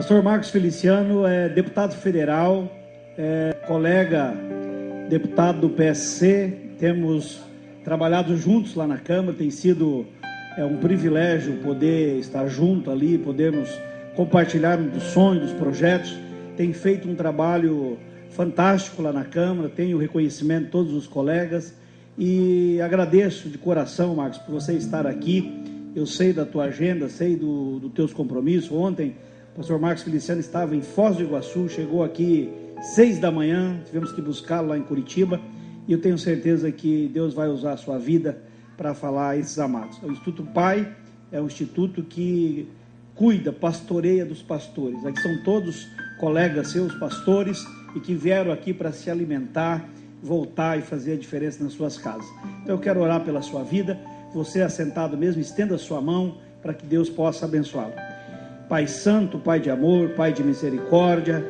Pastor Marcos Feliciano é deputado federal, colega deputado do PSC, temos trabalhado juntos lá na Câmara, tem sido um privilégio poder estar junto ali, podermos compartilhar dos sonhos, dos projetos, tem feito um trabalho fantástico lá na Câmara, tenho o reconhecimento de todos os colegas e agradeço de coração, Marcos, por você estar aqui. Eu sei da tua agenda, sei dos teus compromissos. Ontem o pastor Marcos Feliciano estava em Foz do Iguaçu, chegou aqui 6 da manhã, tivemos que buscá-lo lá em Curitiba, e eu tenho certeza que Deus vai usar a sua vida para falar a esses amados. O Instituto Pai é um instituto que cuida, pastoreia dos pastores. Aqui são todos colegas seus, pastores, e que vieram aqui para se alimentar, voltar e fazer a diferença nas suas casas. Então eu quero orar pela sua vida. Você assentado mesmo, estenda a sua mão para que Deus possa abençoá-lo. Pai santo, Pai de amor, Pai de misericórdia,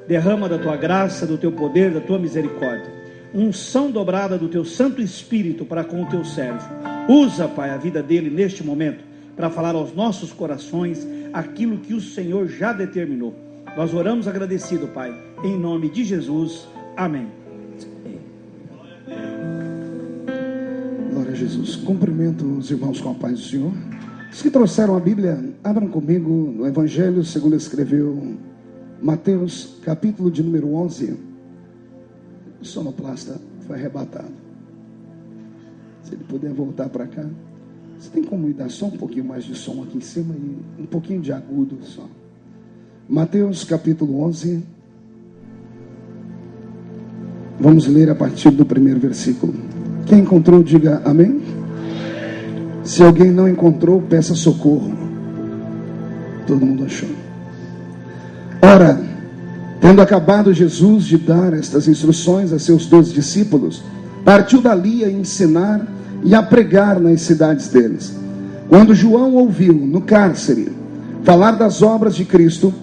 derrama da tua graça, do teu poder, da tua misericórdia, unção dobrada do teu Santo Espírito para com o teu servo. Usa, Pai, a vida dele neste momento para falar aos nossos corações aquilo que o Senhor já determinou. Nós oramos agradecido, Pai, em nome de Jesus. Amém. Glória a Jesus. Cumprimento os irmãos com a paz do Senhor. Os que trouxeram a Bíblia, abram comigo no Evangelho segundo escreveu Mateus, capítulo de número 11. O sonoplasta foi arrebatado. Se ele puder voltar para cá. Você tem como me dar só um pouquinho mais de som aqui em cima e um pouquinho de agudo só. Mateus capítulo 11. Vamos ler a partir do primeiro versículo. Quem encontrou, diga amém. Se alguém não encontrou, peça socorro. Todo mundo achou. Ora, tendo acabado Jesus de dar estas instruções a seus 12 discípulos, partiu dali a ensinar e a pregar nas cidades deles. Quando João ouviu no cárcere falar das obras de Cristo,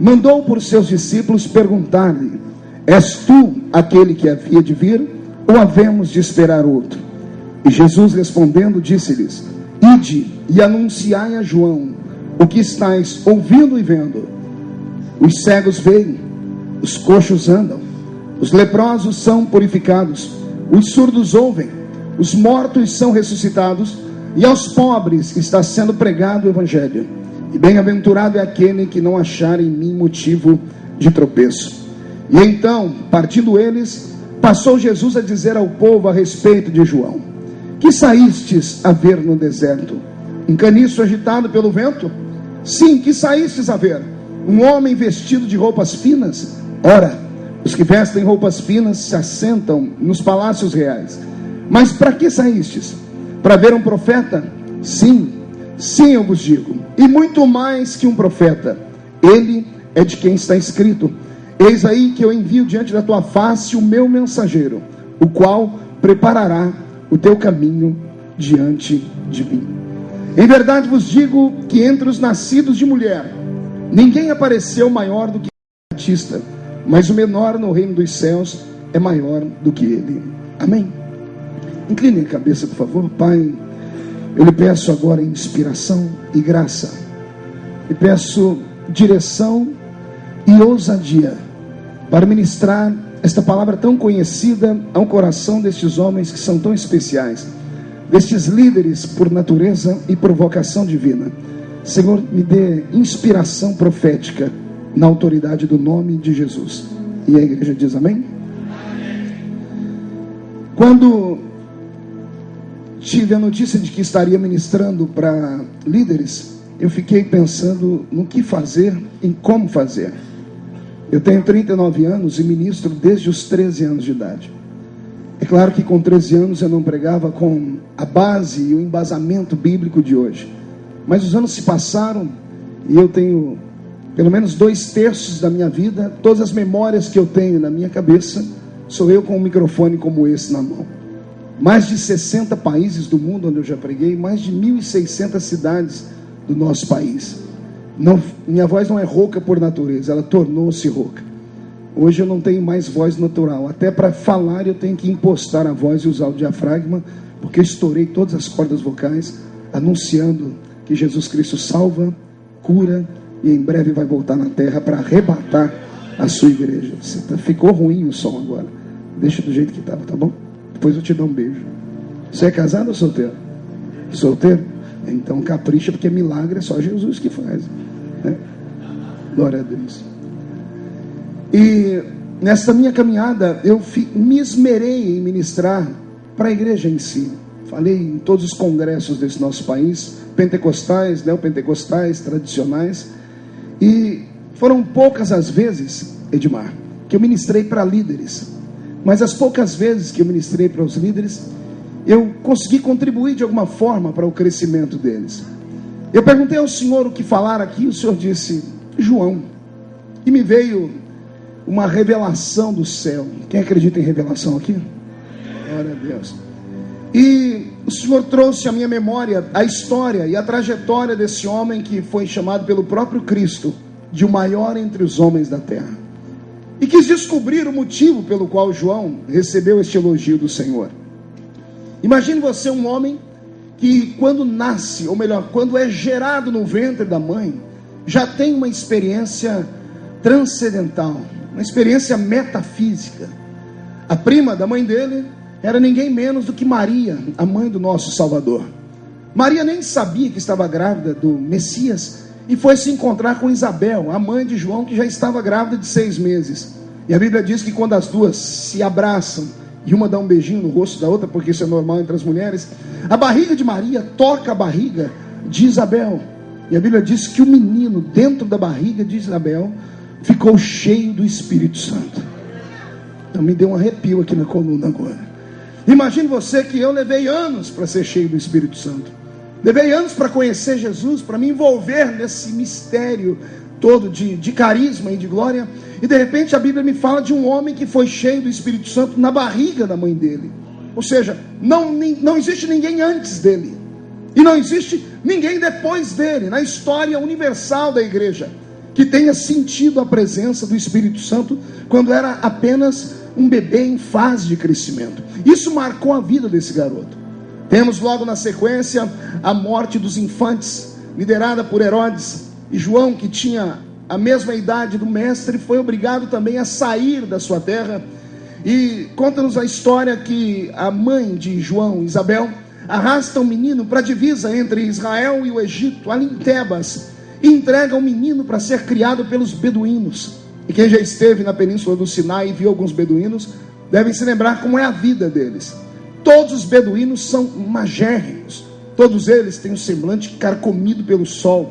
mandou por seus discípulos perguntar-lhe: és tu aquele que havia de vir, ou havemos de esperar outro? E Jesus respondendo disse-lhes: ide e anunciai a João o que estáis ouvindo e vendo. Os cegos veem, os coxos andam, os leprosos são purificados, os surdos ouvem, os mortos são ressuscitados, e aos pobres está sendo pregado o Evangelho. E bem-aventurado é aquele que não achar em mim motivo de tropeço. E então, partindo eles, passou Jesus a dizer ao povo a respeito de João: que saístes a ver no deserto? Um caniço agitado pelo vento? Sim, que saístes a ver? Um homem vestido de roupas finas? Ora, os que vestem roupas finas se assentam nos palácios reais. Mas para que saístes? Para ver um profeta? Sim, sim, eu vos digo, e muito mais que um profeta. Ele é de quem está escrito: eis aí que eu envio diante da tua face o meu mensageiro, o qual preparará o teu caminho diante de mim. Em verdade vos digo que entre os nascidos de mulher, ninguém apareceu maior do que o Batista, mas o menor no reino dos céus é maior do que ele. Amém? Incline a cabeça, por favor. Pai, eu lhe peço agora inspiração e graça. Lhe peço direção e ousadia para ministrar esta palavra tão conhecida ao coração destes homens que são tão especiais, destes líderes por natureza e por vocação divina. Senhor, me dê inspiração profética na autoridade do nome de Jesus. E a igreja diz amém? Quando tive a notícia de que estaria ministrando para líderes, eu fiquei pensando no que fazer, em como fazer. Eu tenho 39 anos e ministro desde os 13 anos de idade. É claro que com 13 anos eu não pregava com a base e o embasamento bíblico de hoje. Mas os anos se passaram e eu tenho pelo menos 2/3 da minha vida, todas as memórias que eu tenho na minha cabeça, sou eu com um microfone como esse na mão. Mais de 60 países do mundo onde eu já preguei, mais de 1.600 cidades do nosso país. Não, minha voz não é rouca por natureza, ela tornou-se rouca. Hoje eu não tenho mais voz natural, até para falar eu tenho que impostar a voz e usar o diafragma, porque eu estourei todas as cordas vocais, anunciando que Jesus Cristo salva, cura, e em breve vai voltar na terra para arrebatar a sua igreja. Ficou ruim o som agora. Deixa do jeito que estava, tá bom? Depois eu te dou um beijo. Você é casado ou solteiro? Solteiro? Então capricha, porque milagre é só Jesus que faz, né? Glória a Deus. E nessa minha caminhada eu me esmerei em ministrar para a igreja em si. Falei em todos os congressos desse nosso país, pentecostais, neopentecostais, tradicionais. E foram poucas as vezes, Edmar, que eu ministrei para líderes. Mas as poucas vezes que eu ministrei para os líderes, eu consegui contribuir de alguma forma para o crescimento deles. Eu perguntei ao Senhor o que falar aqui, o Senhor disse, João. E me veio uma revelação do céu. Quem acredita em revelação aqui? Glória a Deus. E o Senhor trouxe à minha memória a história e a trajetória desse homem que foi chamado pelo próprio Cristo de o maior entre os homens da terra. E quis descobrir o motivo pelo qual João recebeu este elogio do Senhor. Imagine você um homem que quando nasce, ou melhor, quando é gerado no ventre da mãe, já tem uma experiência transcendental, uma experiência metafísica. A prima da mãe dele era ninguém menos do que Maria, a mãe do nosso Salvador. Maria nem sabia que estava grávida do Messias e foi se encontrar com Isabel, a mãe de João, que já estava grávida de 6 meses. E a Bíblia diz que quando as duas se abraçam e uma dá um beijinho no rosto da outra, porque isso é normal entre as mulheres, a barriga de Maria toca a barriga de Isabel. E a Bíblia diz que o menino dentro da barriga de Isabel ficou cheio do Espírito Santo. Então me deu um arrepio aqui na coluna agora. Imagine você que eu levei anos para ser cheio do Espírito Santo. Levei anos para conhecer Jesus, para me envolver nesse mistério todo de carisma e de glória. E de repente a Bíblia me fala de um homem que foi cheio do Espírito Santo na barriga da mãe dele. Ou seja, não existe ninguém antes dele. E não existe ninguém depois dele, na história universal da igreja, que tenha sentido a presença do Espírito Santo quando era apenas um bebê em fase de crescimento. Isso marcou a vida desse garoto. Temos logo na sequência a morte dos infantes, liderada por Herodes. E João, que tinha a mesma idade do mestre, foi obrigado também a sair da sua terra. E conta-nos a história que a mãe de João, Isabel, arrasta o menino para a divisa entre Israel e o Egito, ali em Tebas, e entrega o menino para ser criado pelos beduínos. E quem já esteve na península do Sinai e viu alguns beduínos, devem se lembrar como é a vida deles. Todos os beduínos são magérrimos, todos eles têm um semblante carcomido pelo sol.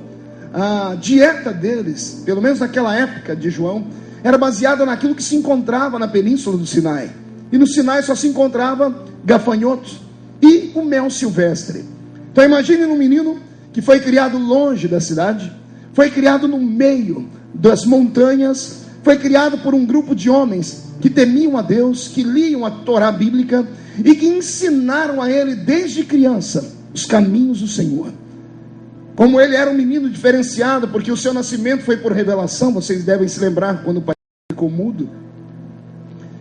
A dieta deles, pelo menos naquela época de João, era baseada naquilo que se encontrava na península do Sinai. E no Sinai só se encontrava gafanhotos e o mel silvestre. Então imagine um menino que foi criado longe da cidade, foi criado no meio das montanhas, foi criado por um grupo de homens que temiam a Deus, que liam a Torá bíblica e que ensinaram a ele desde criança os caminhos do Senhor. Como ele era um menino diferenciado, porque o seu nascimento foi por revelação, vocês devem se lembrar quando o pai ficou mudo,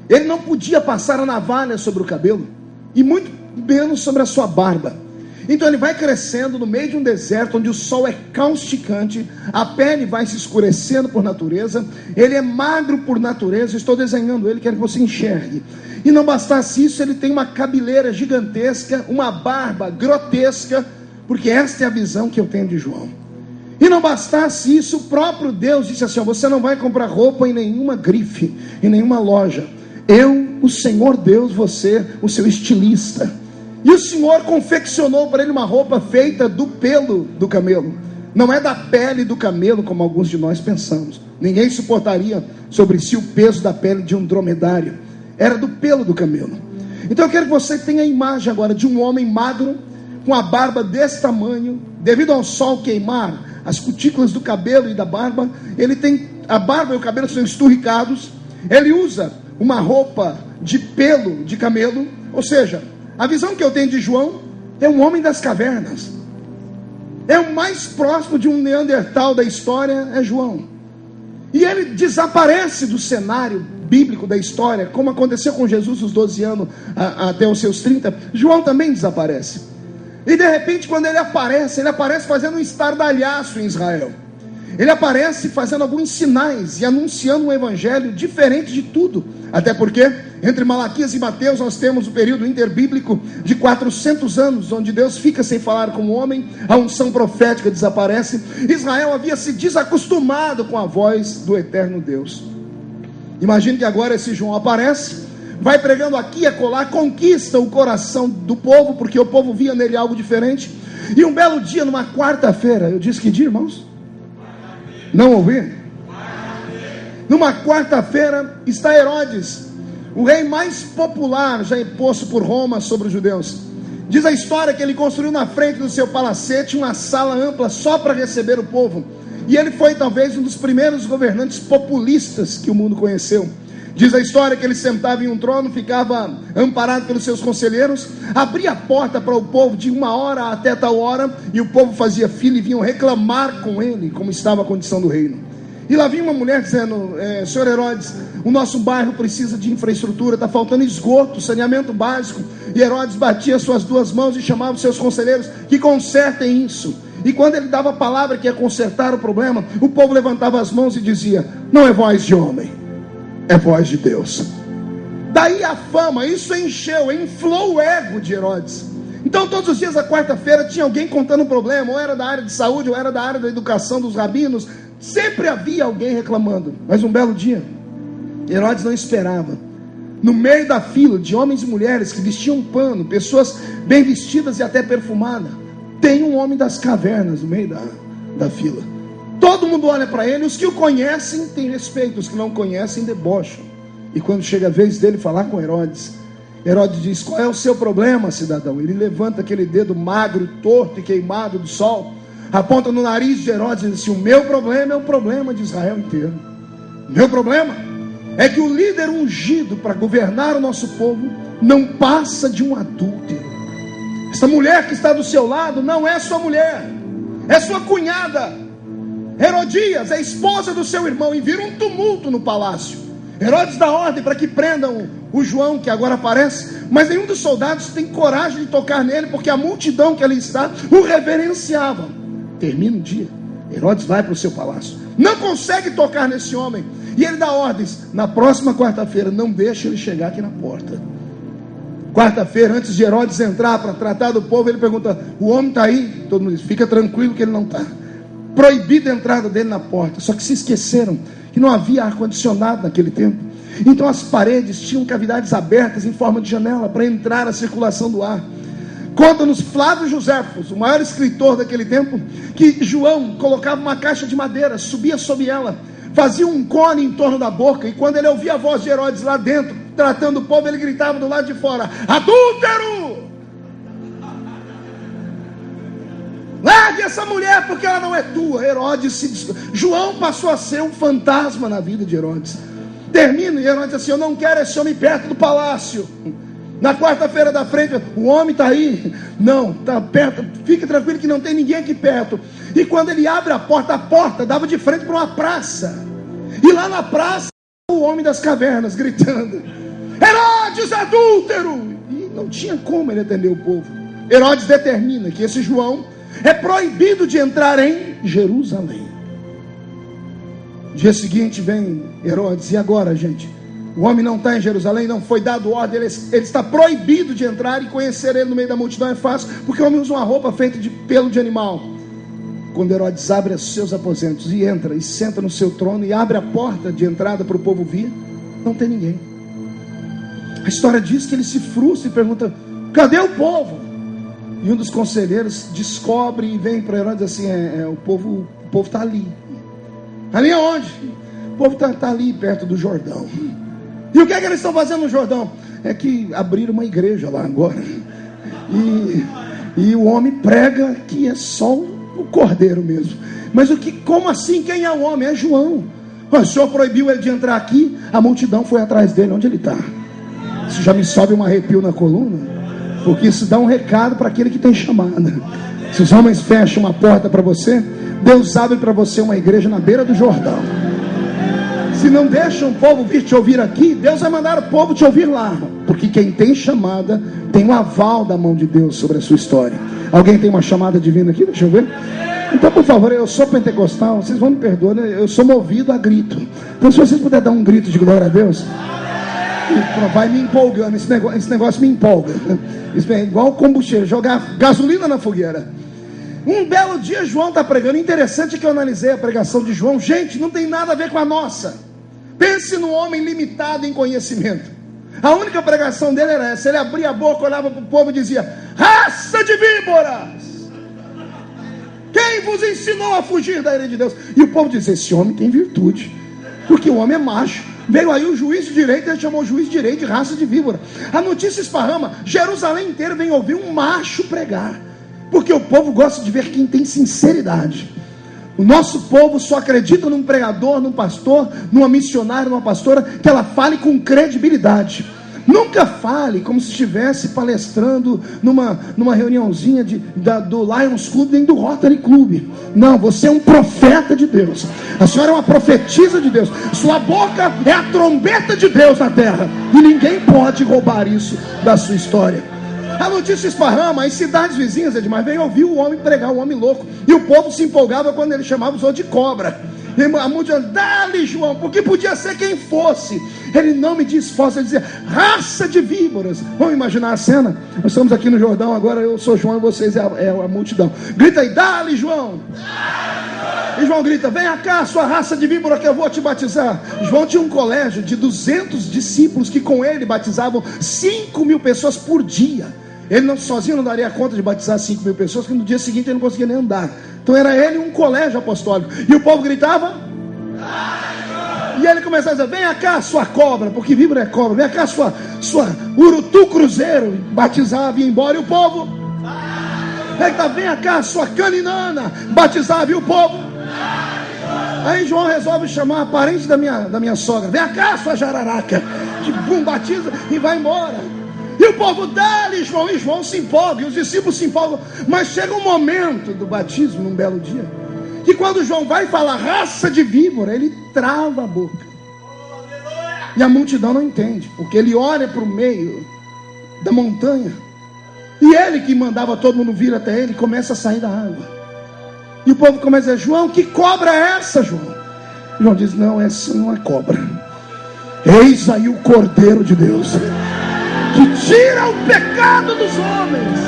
ele não podia passar a navalha sobre o cabelo, e muito menos sobre a sua barba. Então ele vai crescendo no meio de um deserto, onde o sol é causticante, a pele vai se escurecendo por natureza, ele é magro por natureza. Estou desenhando ele, quero que você enxergue. E não bastasse isso, ele tem uma cabeleira gigantesca, uma barba grotesca, porque esta é a visão que eu tenho de João. E não bastasse isso, o próprio Deus disse assim: você não vai comprar roupa em nenhuma grife, em nenhuma loja. Eu, o Senhor Deus, você, o seu estilista. E o Senhor confeccionou para ele uma roupa feita do pelo do camelo. Não é da pele do camelo, como alguns de nós pensamos. Ninguém suportaria sobre si o peso da pele de um dromedário. Era do pelo do camelo. Então eu quero que você tenha a imagem agora de um homem magro, com a barba desse tamanho. Devido ao sol queimar as cutículas do cabelo e da barba, ele tem, a barba e o cabelo são esturricados. Ele usa uma roupa de pelo de camelo. Ou seja, a visão que eu tenho de João é um homem das cavernas. É o mais próximo de um Neandertal da história, é João. E ele desaparece do cenário bíblico da história, como aconteceu com Jesus os 12 anos até os seus 30. João também desaparece. E de repente, quando ele aparece fazendo um estardalhaço em Israel. Ele aparece fazendo alguns sinais e anunciando um evangelho diferente de tudo. Até porque, entre Malaquias e Mateus, nós temos o período interbíblico de 400 anos, onde Deus fica sem falar com o homem, a unção profética desaparece. Israel havia se desacostumado com a voz do eterno Deus. Imagine que agora esse João aparece, vai pregando aqui e acolá, conquista o coração do povo, porque o povo via nele algo diferente. E um belo dia, numa quarta-feira, eu disse que dia, irmãos? Não ouvi? Numa quarta-feira está Herodes, o rei mais popular já imposto por Roma sobre os judeus. Diz a história que ele construiu na frente do seu palacete uma sala ampla só para receber o povo. E ele foi talvez um dos primeiros governantes populistas que o mundo conheceu. Diz a história que ele sentava em um trono, ficava amparado pelos seus conselheiros, abria a porta para o povo de uma hora até tal hora, e o povo fazia fila e vinham reclamar com ele como estava a condição do reino. E lá vinha uma mulher dizendo: senhor Herodes, o nosso bairro precisa de infraestrutura, está faltando esgoto, saneamento básico. E Herodes batia suas duas mãos e chamava os seus conselheiros que consertem isso. E quando ele dava a palavra que ia consertar o problema, o povo levantava as mãos e dizia: não é voz de homem, é voz de Deus. Daí a fama, isso inflou o ego de Herodes. Então todos os dias da quarta-feira tinha alguém contando um problema, ou era da área de saúde, ou era da área da educação dos rabinos. Sempre havia alguém reclamando. Mas um belo dia, Herodes não esperava. No meio da fila de homens e mulheres que vestiam pano, pessoas bem vestidas e até perfumadas, tem um homem das cavernas no meio da fila. Todo mundo olha para ele, os que o conhecem têm respeito, os que não conhecem debocham. E quando chega a vez dele falar com Herodes, Herodes diz: qual é o seu problema, cidadão? Ele levanta aquele dedo magro, torto e queimado do sol, aponta no nariz de Herodes e diz assim: o meu problema é o problema de Israel inteiro. Meu problema é que o líder ungido para governar o nosso povo não passa de um adúltero. Essa mulher que está do seu lado não é sua mulher, é sua cunhada. Herodias é esposa do seu irmão, e vira um tumulto no palácio. Herodes dá ordem para que prendam o João, que agora aparece, mas nenhum dos soldados tem coragem de tocar nele, porque a multidão que ali está o reverenciava. Termina o dia, Herodes vai para o seu palácio, não consegue tocar nesse homem, e ele dá ordens: na próxima quarta-feira não deixa ele chegar aqui na porta. Quarta-feira, antes de Herodes entrar para tratar do povo, ele pergunta: o homem está aí? Todo mundo diz: fica tranquilo que ele não está. Proibida a entrada dele na porta. Só que se esqueceram que não havia ar-condicionado naquele tempo. Então as paredes tinham cavidades abertas em forma de janela para entrar a circulação do ar. Conta-nos Flávio Joséfos, o maior escritor daquele tempo, que João colocava uma caixa de madeira, subia sob ela, fazia um cone em torno da boca, e quando ele ouvia a voz de Herodes lá dentro, tratando o povo, ele gritava do lado de fora: adúltero! Largue essa mulher, porque ela não é tua. João passou a ser um fantasma na vida de Herodes. Termina e Herodes diz assim: eu não quero esse homem perto do palácio. Na quarta-feira da frente, o homem está aí? Não, está perto. Fique tranquilo que não tem ninguém aqui perto. E quando ele abre a porta dava de frente para uma praça. E lá na praça, o homem das cavernas gritando: Herodes, adúltero! E não tinha como ele atender o povo. Herodes determina que esse João é proibido de entrar em Jerusalém. Dia seguinte vem Herodes: e agora, gente? O homem não está em Jerusalém, não foi dado ordem, ele está proibido de entrar, e conhecer ele no meio da multidão é fácil, porque o homem usa uma roupa feita de pelo de animal. Quando Herodes abre os seus aposentos e entra e senta no seu trono e abre a porta de entrada para o povo vir, não tem ninguém. A história diz que ele se frustra e pergunta: cadê o povo? E um dos conselheiros descobre e vem para Herodes assim: o povo está ali. Ali aonde? O povo está ali perto do Jordão. E o que é que eles estão fazendo no Jordão? É que abriram uma igreja lá agora. E o homem prega que é só o cordeiro mesmo. Mas como assim? Quem é o homem? É João. O senhor proibiu ele de entrar aqui, a multidão foi atrás dele. Onde ele está? Isso já me sobe um arrepio na coluna, porque isso dá um recado para aquele que tem chamada. Se os homens fecham uma porta para você, Deus abre para você uma igreja na beira do Jordão. Se não deixam o povo vir te ouvir aqui, Deus vai mandar o povo te ouvir lá, porque quem tem chamada tem um aval da mão de Deus sobre a sua história. Alguém tem uma chamada divina aqui? Deixa eu ver. Então, por favor, eu sou pentecostal, vocês vão me perdoar, né? Eu sou movido a grito. Então, se vocês puderem dar um grito de glória a Deus, vai me empolgando, esse negócio me empolga. Isso é igual combustível, jogar gasolina na fogueira. Um belo dia João está pregando. Interessante que eu analisei a pregação de João. Gente, não tem nada a ver com a nossa. Pense no homem limitado em conhecimento. A única pregação dele era essa. Ele abria a boca, olhava para o povo e dizia: raça de víboras, quem vos ensinou a fugir da ira de Deus? E o povo dizia: esse homem tem virtude, porque o homem é macho. Veio aí o juiz de direito, ele chamou o juiz de direito de raça de víbora. A notícia esparrama, Jerusalém inteira vem ouvir um macho pregar, porque o povo gosta de ver quem tem sinceridade. O nosso povo só acredita num pregador, num pastor, numa missionária, numa pastora, que ela fale com credibilidade. Nunca fale como se estivesse palestrando numa reuniãozinha do Lions Club nem do Rotary Club. Não, você é um profeta de Deus. A senhora é uma profetisa de Deus. Sua boca é a trombeta de Deus na terra, e ninguém pode roubar isso da sua história. A notícia esparrama, as cidades vizinhas, Edmar, veio ouvir o homem pregar, o homem louco, e o povo se empolgava quando ele chamava os outros de cobra. E a multidão: dá-lhe, João, porque podia ser quem fosse. Ele não me diz falso, ele dizia: raça de víboras. Vamos imaginar a cena? Nós estamos aqui no Jordão agora, eu sou João e vocês é a multidão. Grita aí: dá-lhe, João. E João grita: vem cá, sua raça de víbora, que eu vou te batizar. João tinha um colégio de 200 discípulos que com ele batizavam 5.000 pessoas por dia. Ele sozinho não daria conta de batizar 5.000 pessoas, porque no dia seguinte ele não conseguia nem andar. Então era ele um colégio apostólico. E o povo gritava: e ele começava a dizer: vem cá, sua cobra, porque víbora é cobra. Vem cá, sua urutu cruzeiro. Batizava e ia embora. E o povo: vem cá, sua caninana. Batizava e o povo. Aí João resolve chamar a parente da minha sogra: vem cá, sua jararaca. Batiza e vai embora. E o povo: dá-lhe, João. E João se empolga, e os discípulos se empolgam. Mas chega um momento do batismo, num belo dia, que quando João vai falar raça de víbora, ele trava a boca. E a multidão não entende, porque ele olha para o meio da montanha, e ele que mandava todo mundo vir até ele, começa a sair da água. E o povo começa a dizer: João, que cobra é essa, João? E João diz: não, essa não é cobra. Eis aí o Cordeiro de Deus, que tira o pecado dos homens.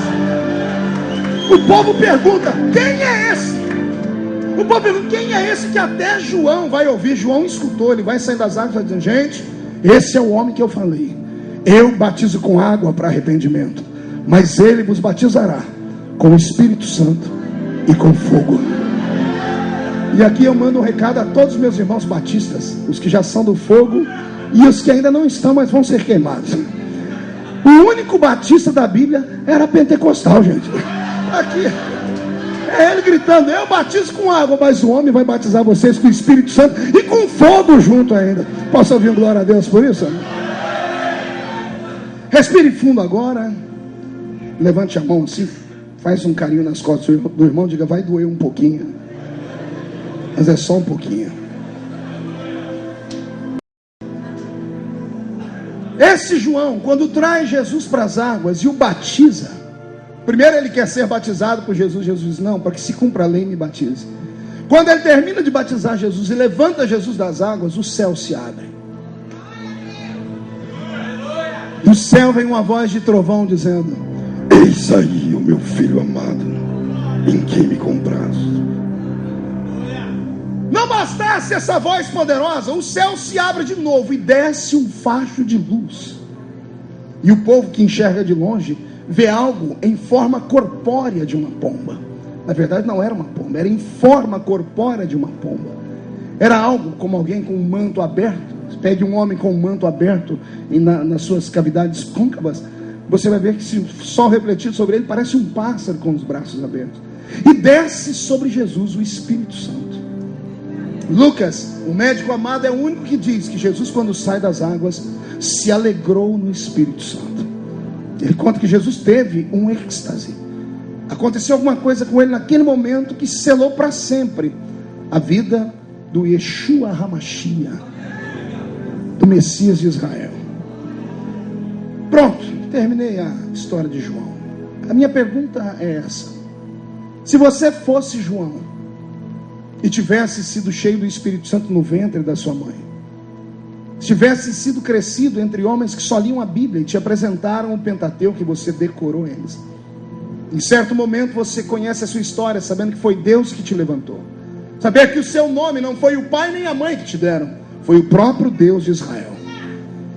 O povo pergunta: quem é esse? O povo pergunta: quem é esse? Que até João vai ouvir. João escutou, ele vai sair das águas e vai dizendo: gente, esse é o homem que eu falei. Eu batizo com água para arrependimento, mas ele vos batizará com o Espírito Santo e com fogo. E aqui eu mando um recado a todos os meus irmãos batistas, os que já são do fogo e os que ainda não estão, mas vão ser queimados. O único batista da Bíblia era pentecostal, gente. Aqui é ele gritando: eu batizo com água, mas o homem vai batizar vocês com o Espírito Santo e com fogo junto ainda. Posso ouvir um glória a Deus por isso? Respire fundo agora. Levante a mão assim, faz um carinho nas costas do irmão, diga: vai doer um pouquinho, mas é só um pouquinho. Esse João, quando traz Jesus para as águas e o batiza, primeiro ele quer ser batizado por Jesus. Jesus diz: não, para que se cumpra a lei, me batize. Quando ele termina de batizar Jesus e levanta Jesus das águas, o céu se abre. Do céu vem uma voz de trovão dizendo: eis aí o meu filho amado, em quem me comprazo. Não bastasse essa voz poderosa, o céu se abre de novo e desce um facho de luz. E o povo que enxerga de longe vê algo em forma corpórea de uma pomba. Na verdade não era uma pomba, era em forma corpórea de uma pomba. Era algo como alguém com um manto aberto. Você pede um homem com um manto aberto nas suas cavidades côncavas, você vai ver que se o sol refletido sobre ele, parece um pássaro com os braços abertos. E desce sobre Jesus o Espírito Santo. Lucas, o médico amado, é o único que diz que Jesus, quando sai das águas, se alegrou no Espírito Santo. Ele conta que Jesus teve um êxtase. Aconteceu alguma coisa com ele naquele momento que selou para sempre a vida do Yeshua HaMashiach, do Messias de Israel. Pronto, terminei a história de João. A minha pergunta é essa: se você fosse João, e tivesse sido cheio do Espírito Santo no ventre da sua mãe, se tivesse sido crescido entre homens que só liam a Bíblia e te apresentaram o Pentateuco que você decorou eles, em certo momento você conhece a sua história, sabendo que foi Deus que te levantou, saber que o seu nome não foi o pai nem a mãe que te deram, foi o próprio Deus de Israel,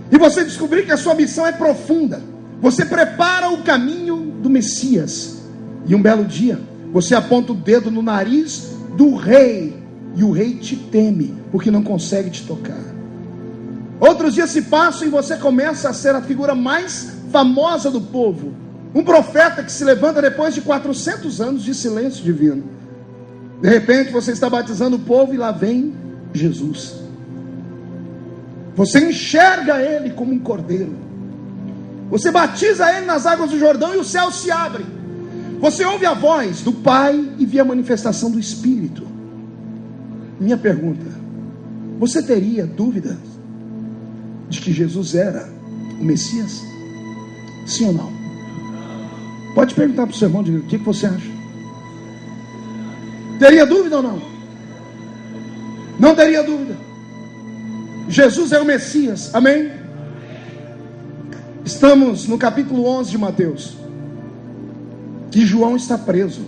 e você descobrir que a sua missão é profunda, você prepara o caminho do Messias, e um belo dia você aponta o dedo no nariz do rei, e o rei te teme, porque não consegue te tocar. Outros dias se passam e você começa a ser a figura mais famosa do povo, um profeta que se levanta depois de 400 anos de silêncio divino. De repente você está batizando o povo e lá vem Jesus. Você enxerga ele como um cordeiro, você batiza ele nas águas do Jordão e o céu se abre. Você ouve a voz do Pai e vê a manifestação do Espírito. Minha pergunta: você teria dúvida de que Jesus era o Messias? Sim ou não? Pode perguntar para o seu irmão, o que você acha? Teria dúvida ou não? Não teria dúvida. Jesus é o Messias, amém? Estamos no capítulo 11 de Mateus, que João está preso.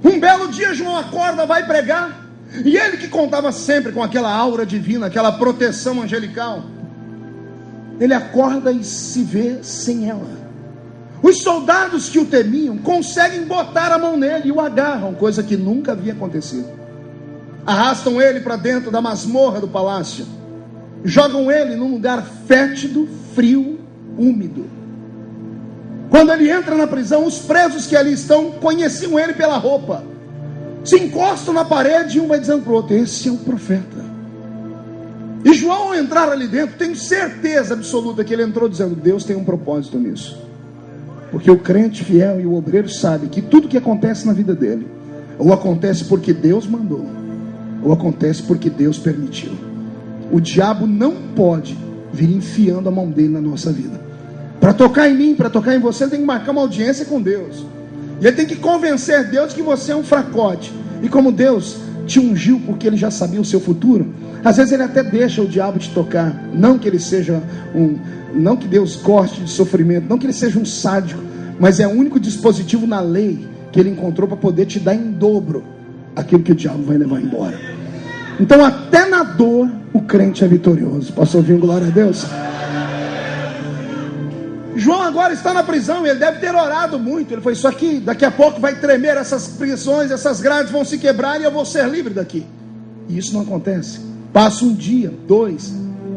Um belo dia João acorda, vai pregar, e ele que contava sempre com aquela aura divina, aquela proteção angelical, ele acorda e se vê sem ela. Os soldados que o temiam conseguem botar a mão nele e o agarram, coisa que nunca havia acontecido. Arrastam ele para dentro da masmorra do palácio, jogam ele num lugar fétido, frio, úmido. Quando ele entra na prisão, os presos que ali estão conheciam ele pela roupa, se encostam na parede e um vai dizendo para o outro: esse é o profeta. E João, ao entrar ali dentro, tenho certeza absoluta que ele entrou dizendo: Deus tem um propósito nisso. Porque o crente fiel e o obreiro sabe que tudo que acontece na vida dele, ou acontece porque Deus mandou, ou acontece porque Deus permitiu. O diabo não pode vir enfiando a mão dele na nossa vida. Para tocar em mim, para tocar em você, ele tem que marcar uma audiência com Deus, e ele tem que convencer Deus que você é um fracote. E como Deus te ungiu porque ele já sabia o seu futuro, às vezes ele até deixa o diabo te tocar. Não que ele seja não que Deus goste de sofrimento, não que ele seja um sádico, mas é o único dispositivo na lei que ele encontrou para poder te dar em dobro aquilo que o diabo vai levar embora. Então até na dor o crente é vitorioso. Posso ouvir um glória a Deus? João agora está na prisão e ele deve ter orado muito. Ele falou: isso aqui, daqui a pouco vai tremer, essas prisões, essas grades vão se quebrar e eu vou ser livre daqui. E isso não acontece. Passa um dia, 2,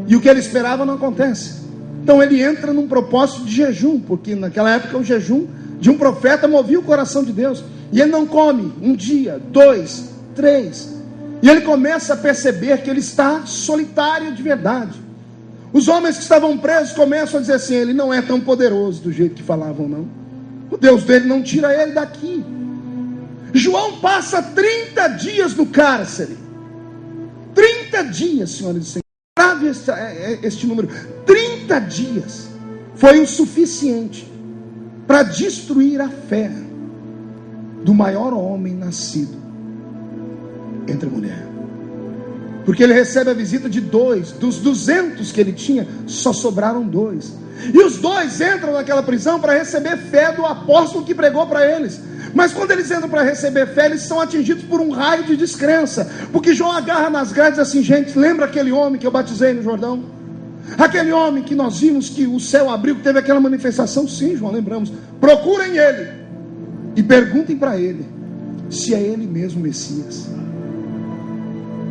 e o que ele esperava não acontece. Então ele entra num propósito de jejum, porque naquela época o jejum de um profeta movia o coração de Deus. E ele não come um dia, 2, 3, e ele começa a perceber que ele está solitário de verdade. Os homens que estavam presos começam a dizer assim: ele não é tão poderoso do jeito que falavam, não. O Deus dele não tira ele daqui. João passa 30 dias no cárcere. 30 dias, senhoras e senhores. Grave este número. 30 dias foi o suficiente para destruir a fé do maior homem nascido entre mulher. Porque ele recebe a visita de 2, dos 200 que ele tinha, só sobraram 2. E os 2 entram naquela prisão para receber fé do apóstolo que pregou para eles. Mas quando eles entram para receber fé, eles são atingidos por um raio de descrença. Porque João agarra nas grades e diz assim: gente, lembra aquele homem que eu batizei no Jordão? Aquele homem que nós vimos que o céu abriu, que teve aquela manifestação? Sim, João, lembramos. Procurem ele e perguntem para ele se é ele mesmo o Messias,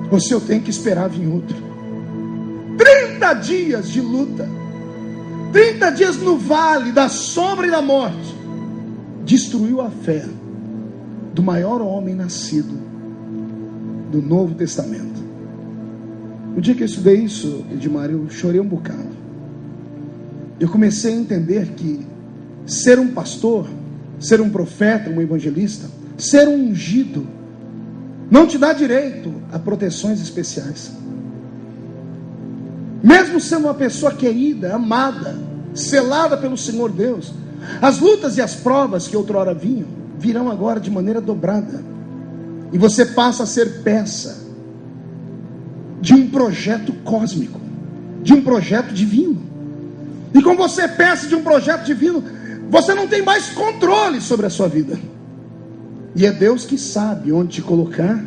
ou se eu tenho que esperar vir outro. 30 dias de luta, 30 dias no vale da sombra e da morte, destruiu a fé do maior homem nascido do Novo Testamento. No dia que eu estudei isso, Edmar, eu chorei um bocado. Eu comecei a entender que ser um pastor, ser um profeta, um evangelista, ser um ungido, não te dá direito a proteções especiais. Mesmo sendo uma pessoa querida, amada, selada pelo Senhor Deus, as lutas e as provas que outrora vinham, virão agora de maneira dobrada. E você passa a ser peça de um projeto cósmico, de um projeto divino. E como você é peça de um projeto divino, você não tem mais controle sobre a sua vida. E é Deus que sabe onde te colocar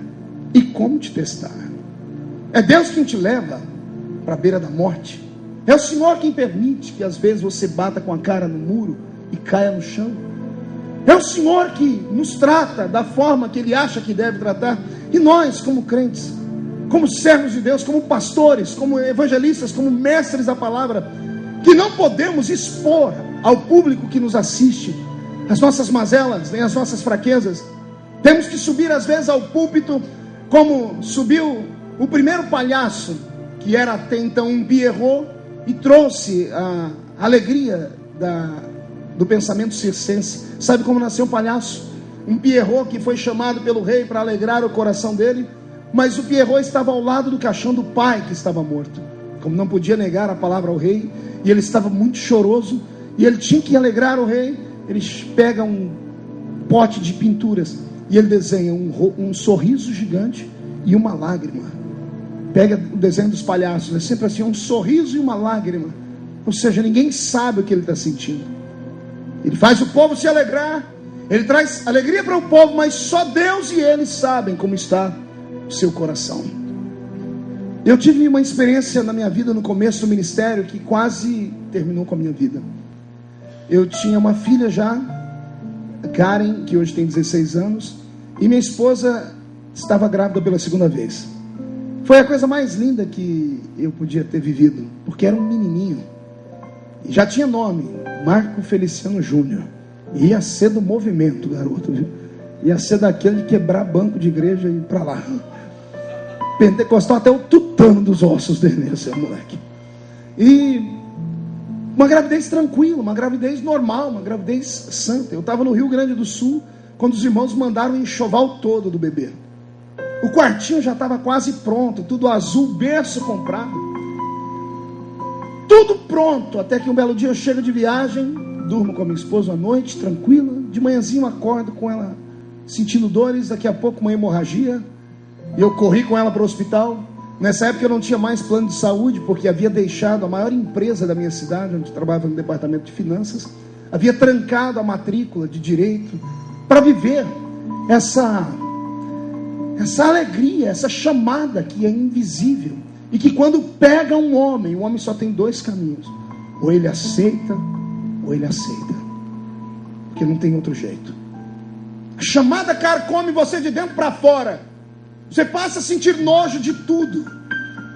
e como te testar. É Deus quem te leva para a beira da morte. É o Senhor quem permite que às vezes você bata com a cara no muro e caia no chão. É o Senhor que nos trata da forma que Ele acha que deve tratar. E nós, como crentes, como servos de Deus, como pastores, como evangelistas, como mestres da palavra, que não podemos expor ao público que nos assiste as nossas mazelas, nem as nossas fraquezas. Temos que subir às vezes ao púlpito como subiu o primeiro palhaço, que era até então um Pierrot, e trouxe a alegria do pensamento circense. Sabe como nasceu um palhaço? Um Pierrot que foi chamado pelo rei para alegrar o coração dele, mas o Pierrot estava ao lado do caixão do pai que estava morto. Como não podia negar a palavra ao rei, e ele estava muito choroso, e ele tinha que alegrar o rei, ele pega um pote de pinturas, e ele desenha um sorriso gigante e uma lágrima. Pega o desenho dos palhaços, é sempre assim, um sorriso e uma lágrima. Ou seja, ninguém sabe o que ele está sentindo. Ele faz o povo se alegrar, ele traz alegria para o povo, mas só Deus e ele sabem como está o seu coração. Eu tive uma experiência na minha vida no começo do ministério que quase terminou com a minha vida. Eu tinha uma filha já, Karen, que hoje tem 16 anos, e minha esposa estava grávida pela segunda vez. Foi a coisa mais linda que eu podia ter vivido, porque era um menininho, e já tinha nome, Marco Feliciano Júnior. Ia ser do movimento, garoto, viu? Ia ser daquele de quebrar banco de igreja e ir para lá. Pentecostal até o tutano dos ossos dele, esse moleque. E uma gravidez tranquila, uma gravidez normal, uma gravidez santa. Eu estava no Rio Grande do Sul, quando os irmãos mandaram o enxoval todo do bebê. O quartinho já estava quase pronto, tudo azul, berço comprado, tudo pronto, até que um belo dia eu chego de viagem, durmo com a minha esposa à noite, tranquila, de manhãzinho acordo com ela sentindo dores, daqui a pouco uma hemorragia, e eu corri com ela para o hospital. Nessa época eu não tinha mais plano de saúde, porque havia deixado a maior empresa da minha cidade, onde eu trabalhava no departamento de finanças, havia trancado a matrícula de direito, para viver essa alegria, essa chamada que é invisível, e que quando pega um homem, o homem só tem dois caminhos: ou ele aceita, ou ele aceita, porque não tem outro jeito. A chamada carcome você de dentro para fora. Você passa a sentir nojo de tudo,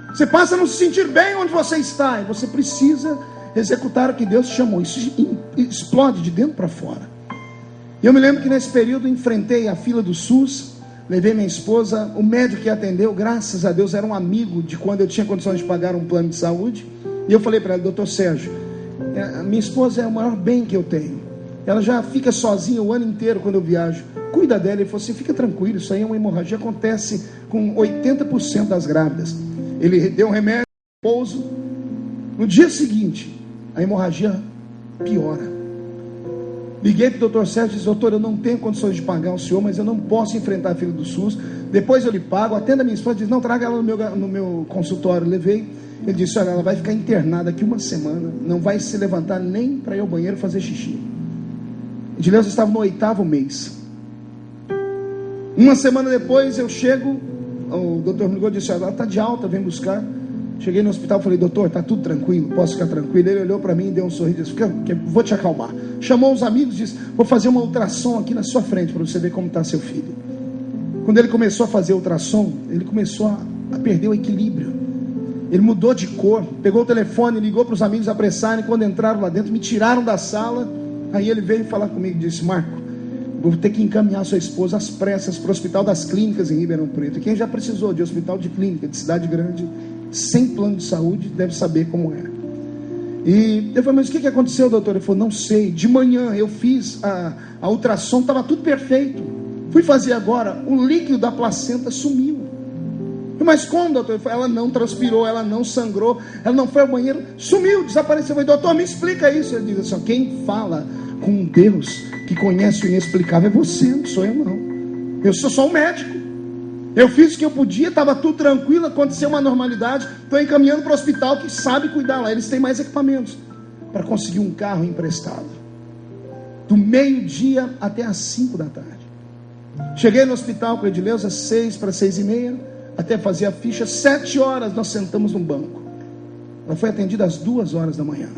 você passa a não se sentir bem onde você está, e você precisa executar o que Deus te chamou. Isso explode de dentro para fora. E eu me lembro que nesse período enfrentei a fila do SUS, levei minha esposa, o médico que atendeu, graças a Deus, era um amigo de quando eu tinha condições de pagar um plano de saúde. E eu falei para ela: doutor Sérgio, minha esposa é o maior bem que eu tenho, ela já fica sozinha o ano inteiro quando eu viajo, cuida dela. Ele falou assim: fica tranquilo, isso aí é uma hemorragia, acontece com 80% das grávidas. Ele deu um remédio, pouso. No dia seguinte, a hemorragia piora. Liguei para o doutor Sérgio e disse: doutor, eu não tenho condições de pagar o senhor, mas eu não posso enfrentar a fila do SUS, depois eu lhe pago. Atenda a minha esposa. Disse: não, traga ela no meu consultório. Levei. Ele disse: olha, ela vai ficar internada aqui uma semana, não vai se levantar nem para ir ao banheiro fazer xixi. De Deus, estava no 8º mês. Uma semana depois eu chego, o doutor me ligou e disse: ela está de alta, vem buscar. Cheguei no hospital, falei: doutor, está tudo tranquilo, posso ficar tranquilo? Ele olhou para mim e deu um sorriso e disse: vou te acalmar. Chamou os amigos e disse: vou fazer uma ultrassom aqui na sua frente para você ver como está seu filho. Quando ele começou a fazer ultrassom, ele começou a perder o equilíbrio. Ele mudou de cor, pegou o telefone, ligou para os amigos apressarem. Quando entraram lá dentro, me tiraram da sala. Aí ele veio falar comigo e disse: Marco, vou ter que encaminhar sua esposa às pressas para o Hospital das Clínicas em Ribeirão Preto. E quem já precisou de hospital de clínica, de cidade grande, sem plano de saúde, deve saber como é. E eu falei: mas o que aconteceu, doutor? Ele falou: não sei, de manhã eu fiz a ultrassom, estava tudo perfeito, fui fazer agora, o líquido da placenta sumiu. Eu falei: mas como, doutor? Ele falou: ela não transpirou, ela não sangrou, ela não foi ao banheiro, sumiu, desapareceu. Eu falei: doutor, me explica isso. Ele diz assim: quem fala com um Deus que conhece o inexplicável é você, não sou eu não. Eu sou só um médico. Eu fiz o que eu podia, estava tudo tranquilo, aconteceu uma normalidade, estou encaminhando para o hospital que sabe cuidar lá. Eles têm mais equipamentos para conseguir um carro emprestado. Do meio-dia até às 5 da tarde. Cheguei no hospital com a Edileuza às 6 para 6:30, até fazer a ficha. 7 horas nós sentamos num banco. Ela foi atendida às 2 horas da manhã.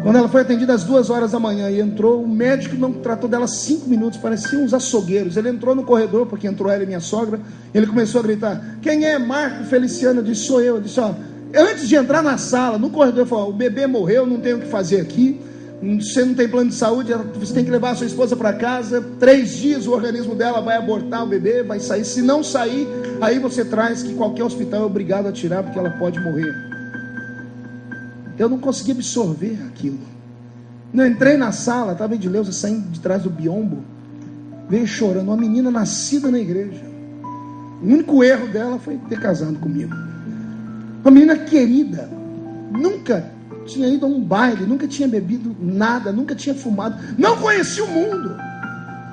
Quando ela foi atendida às 2 horas da manhã e entrou, o médico não tratou dela 5 minutos, pareciam uns açougueiros. Ele entrou no corredor, porque entrou ela e minha sogra, ele começou a gritar: quem é? Marco Feliciano. Eu disse: sou eu. Ele disse: ó, antes de entrar na sala, no corredor, ele falou: o bebê morreu, não tem o que fazer aqui, você não tem plano de saúde, você tem que levar a sua esposa para casa, 3 dias o organismo dela vai abortar o bebê, vai sair, se não sair, aí você traz, que qualquer hospital é obrigado a tirar, porque ela pode morrer. Eu não consegui absorver aquilo. Eu entrei na sala, estava a Edileuza saindo de trás do biombo, veio chorando, uma menina nascida na igreja. O único erro dela foi ter casado comigo. Uma menina querida, nunca tinha ido a um baile, nunca tinha bebido nada, nunca tinha fumado, não conhecia o mundo,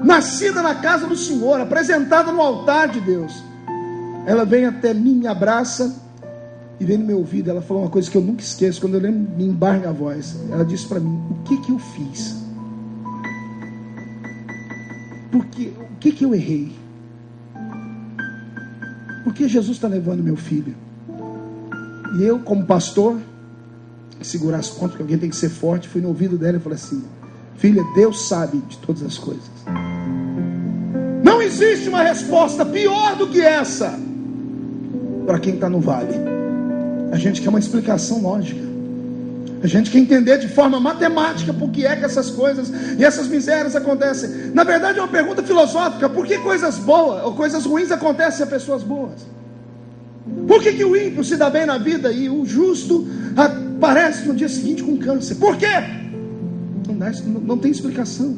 nascida na casa do Senhor, apresentada no altar de Deus. Ela vem até mim, me abraça e vem no meu ouvido. Ela falou uma coisa que eu nunca esqueço, quando eu lembro, me embarga a voz. Ela disse para mim: o que eu fiz? Porque, o que eu errei? Por que Jesus está levando meu filho? E eu, como pastor, segurar as contas, porque alguém tem que ser forte, fui no ouvido dela e falei assim: filha, Deus sabe de todas as coisas. Não existe uma resposta pior do que essa para quem está no vale. A gente quer uma explicação lógica, a gente quer entender de forma matemática por que é que essas coisas e essas misérias acontecem. Na verdade é uma pergunta filosófica: por que coisas boas ou coisas ruins acontecem a pessoas boas? Por que o ímpio se dá bem na vida e o justo aparece no dia seguinte com câncer? Por quê? Não tem explicação.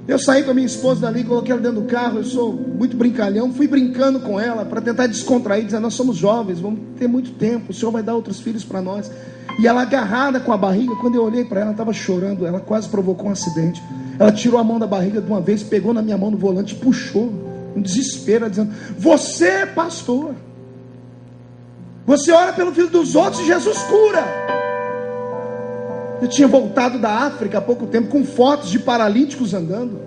Eu saí com a minha esposa dali, coloquei ela dentro do carro. Eu sou muito brincalhão, fui brincando com ela para tentar descontrair, dizendo: nós somos jovens, vamos ter muito tempo, o Senhor vai dar outros filhos para nós. E ela agarrada com a barriga, quando eu olhei para ela, ela estava chorando, ela quase provocou um acidente. Ela tirou a mão da barriga de uma vez, pegou na minha mão no volante e puxou, um desespero, dizendo: você é pastor, você ora pelo filho dos outros e Jesus cura. Eu tinha voltado da África há pouco tempo com fotos de paralíticos andando.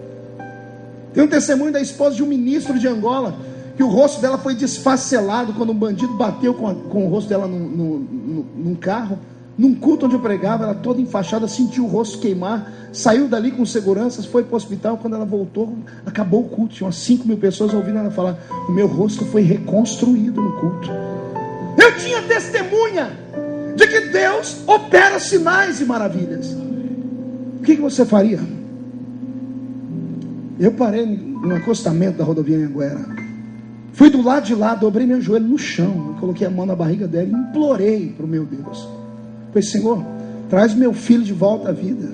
Tem um testemunho da esposa de um ministro de Angola, que o rosto dela foi desfacelado quando um bandido bateu com o rosto dela num carro. Num culto onde eu pregava, ela toda enfaixada, sentiu o rosto queimar, saiu dali com seguranças, foi para o hospital. Quando ela voltou, acabou o culto, tinha umas 5 mil pessoas ouvindo ela falar: o meu rosto foi reconstruído no culto. Eu tinha testemunha de que Deus opera sinais e maravilhas. O que você faria? Eu parei no acostamento da rodovia Anhanguera, fui do lado de lá, dobrei meu joelho no chão, coloquei a mão na barriga dela e implorei para o meu Deus. Falei: Senhor, traz meu filho de volta à vida.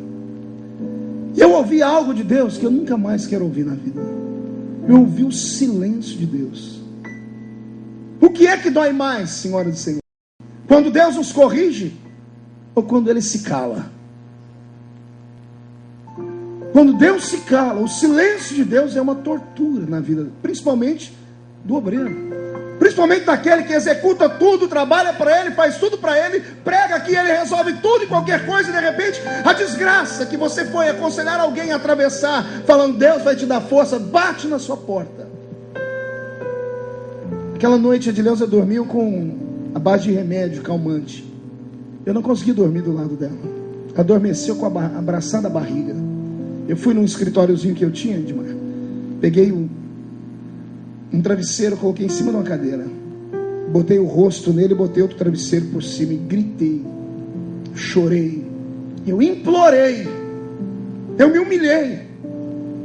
E eu ouvi algo de Deus que eu nunca mais quero ouvir na vida. Eu ouvi o silêncio de Deus. O que é que dói mais, senhoras e senhores? Quando Deus nos corrige ou quando Ele se cala? Quando Deus se cala, o silêncio de Deus é uma tortura na vida, principalmente do obreiro, principalmente daquele que executa tudo, trabalha para Ele, faz tudo para Ele, prega aqui, Ele resolve tudo e qualquer coisa, e de repente a desgraça que você foi aconselhar alguém a atravessar, falando: Deus vai te dar força, bate na sua porta. Aquela noite a Edileuza dormiu com a base de remédio calmante. Eu não consegui dormir do lado dela. Adormeceu com a abraçada a barriga. Eu fui num escritóriozinho que eu tinha, Edmar, peguei um travesseiro, coloquei em cima de uma cadeira, botei o rosto nele, botei outro travesseiro por cima e gritei, chorei, eu implorei, eu me humilhei,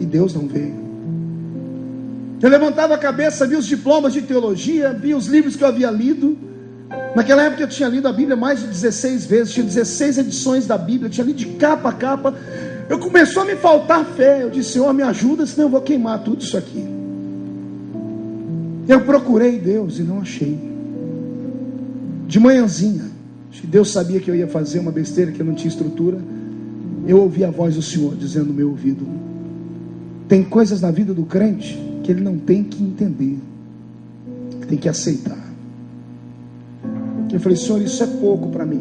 e Deus não veio. Eu levantava a cabeça, vi os diplomas de teologia, vi os livros que eu havia lido. Naquela época eu tinha lido a Bíblia mais de 16 vezes, tinha 16 edições da Bíblia, tinha lido de capa a capa. Eu começou a me faltar fé. Eu disse: Senhor, me ajuda, senão eu vou queimar tudo isso aqui. Eu procurei Deus e não achei. De manhãzinha, acho que Deus sabia que eu ia fazer uma besteira, que eu não tinha estrutura. Eu ouvi a voz do Senhor dizendo no meu ouvido: tem coisas na vida do crente que ele não tem que entender, que tem que aceitar. Eu falei: Senhor, isso é pouco para mim.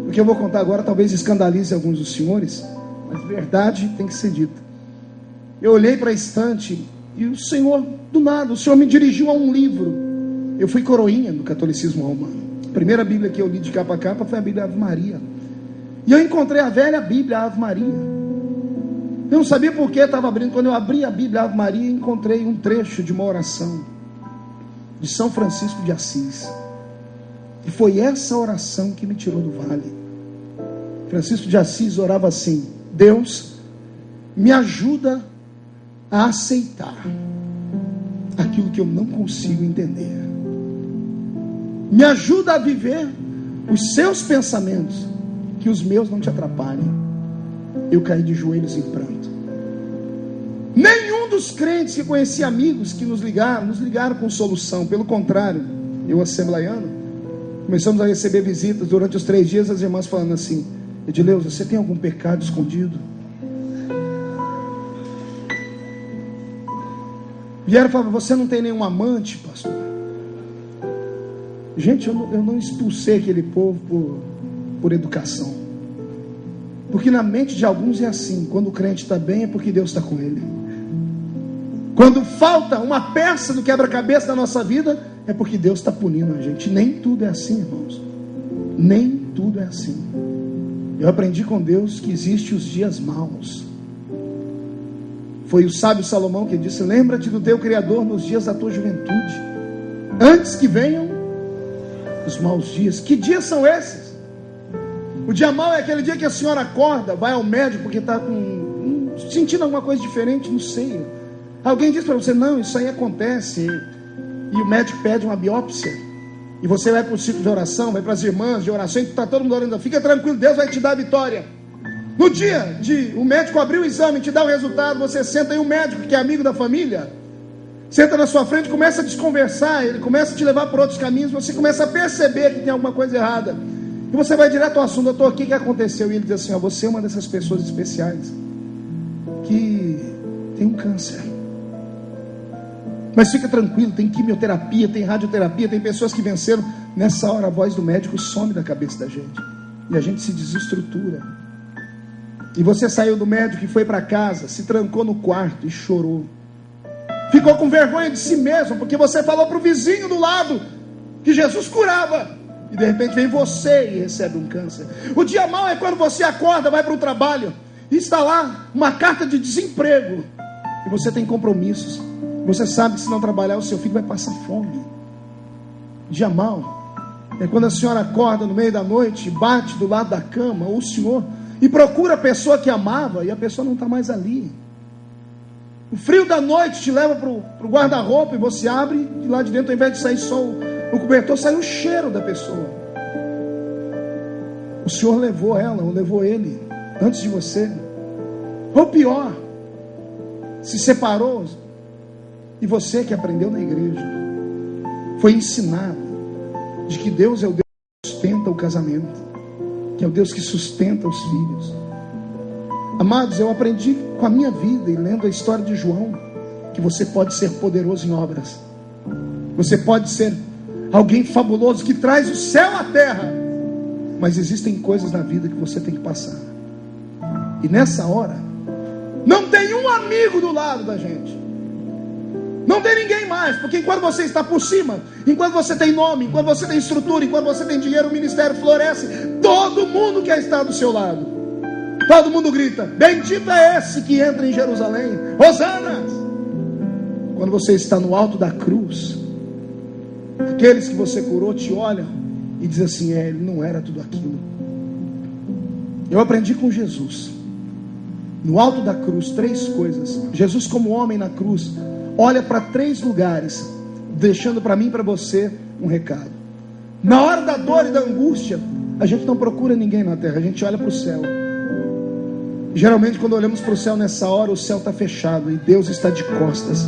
O que eu vou contar agora talvez escandalize alguns dos senhores, mas verdade tem que ser dita. Eu olhei para a estante e o Senhor, do nada, o Senhor me dirigiu a um livro. Eu fui coroinha do catolicismo romano. A primeira Bíblia que eu li de capa a capa foi a Bíblia Ave Maria. E eu encontrei a velha Bíblia Ave Maria. Eu não sabia por que estava abrindo. Quando eu abri a Bíblia Ave Maria, encontrei um trecho de uma oração de São Francisco de Assis. E foi essa oração que me tirou do vale. Francisco de Assis orava assim: Deus, me ajuda a aceitar aquilo que eu não consigo entender. Me ajuda a viver os seus pensamentos, que os meus não te atrapalhem. Eu caí de joelhos em pranto. Nenhum dos crentes que conheci amigos que nos ligaram com solução. Pelo contrário, eu, assembleiano, começamos a receber visitas durante os 3 dias, as irmãs falando assim: Edileuza, você tem algum pecado escondido? Vieram falar: você não tem nenhum amante, pastor? Gente, eu não expulsei aquele povo por educação. Porque na mente de alguns é assim: quando o crente está bem é porque Deus está com ele. Quando falta uma peça do quebra-cabeça da nossa vida, é porque Deus está punindo a gente. Nem tudo é assim, irmãos. Nem tudo é assim. Eu aprendi com Deus que existem os dias maus. Foi o sábio Salomão que disse: lembra-te do teu Criador nos dias da tua juventude, antes que venham os maus dias. Que dias são esses? O dia mau é aquele dia que a senhora acorda, vai ao médico porque está sentindo alguma coisa diferente no seio. Alguém diz para você: não, isso aí acontece. E o médico pede uma biópsia. E você vai para o ciclo de oração, vai para as irmãs de oração, e está todo mundo orando: fica tranquilo, Deus vai te dar a vitória. No dia de o médico abrir o exame e te dar o resultado, você senta aí, o médico, que é amigo da família, senta na sua frente, começa a desconversar, ele começa a te levar por outros caminhos, você começa a perceber que tem alguma coisa errada. E você vai direto ao assunto: doutor, o que aconteceu? E ele diz assim: ó, você é uma dessas pessoas especiais que tem um câncer. Mas fica tranquilo, tem quimioterapia, tem radioterapia, tem pessoas que venceram. Nessa hora a voz do médico some da cabeça da gente. E a gente se desestrutura. E você saiu do médico e foi para casa, se trancou no quarto e chorou. Ficou com vergonha de si mesmo, porque você falou para o vizinho do lado que Jesus curava. E de repente vem você e recebe um câncer. O dia mau é quando você acorda, vai para o trabalho e está lá uma carta de desemprego. E você tem compromissos. Você sabe que se não trabalhar, o seu filho vai passar fome. Dia mau é quando a senhora acorda no meio da noite, bate do lado da cama, ou o senhor, e procura a pessoa que amava, e a pessoa não está mais ali. O frio da noite te leva para o guarda-roupa, e você abre, e lá de dentro, ao invés de sair só o cobertor, sai o cheiro da pessoa. O Senhor levou ela, ou levou ele, antes de você. Ou pior, se separou, e você que aprendeu na igreja, foi ensinado de que Deus é o Deus que sustenta o casamento, que é o Deus que sustenta os filhos. Amados, eu aprendi com a minha vida e lendo a história de João, que você pode ser poderoso em obras. Você pode ser alguém fabuloso que traz o céu à terra. Mas existem coisas na vida que você tem que passar. E nessa hora, não tem um amigo do lado da gente. Não tem ninguém mais, porque enquanto você está por cima, enquanto você tem nome, enquanto você tem estrutura, enquanto você tem dinheiro, o ministério floresce. Todo mundo quer estar do seu lado. Todo mundo grita: bendito é esse que entra em Jerusalém, Hosanas. Quando você está no alto da cruz, aqueles que você curou te olham e dizem assim: ele não era tudo aquilo. Eu aprendi com Jesus, no alto da cruz, 3 coisas. Jesus, como homem na cruz, olha para 3 lugares, deixando para mim e para você um recado. Na hora da dor e da angústia, a gente não procura ninguém na terra, a gente olha para o céu. Geralmente quando olhamos para o céu nessa hora, o céu está fechado e Deus está de costas.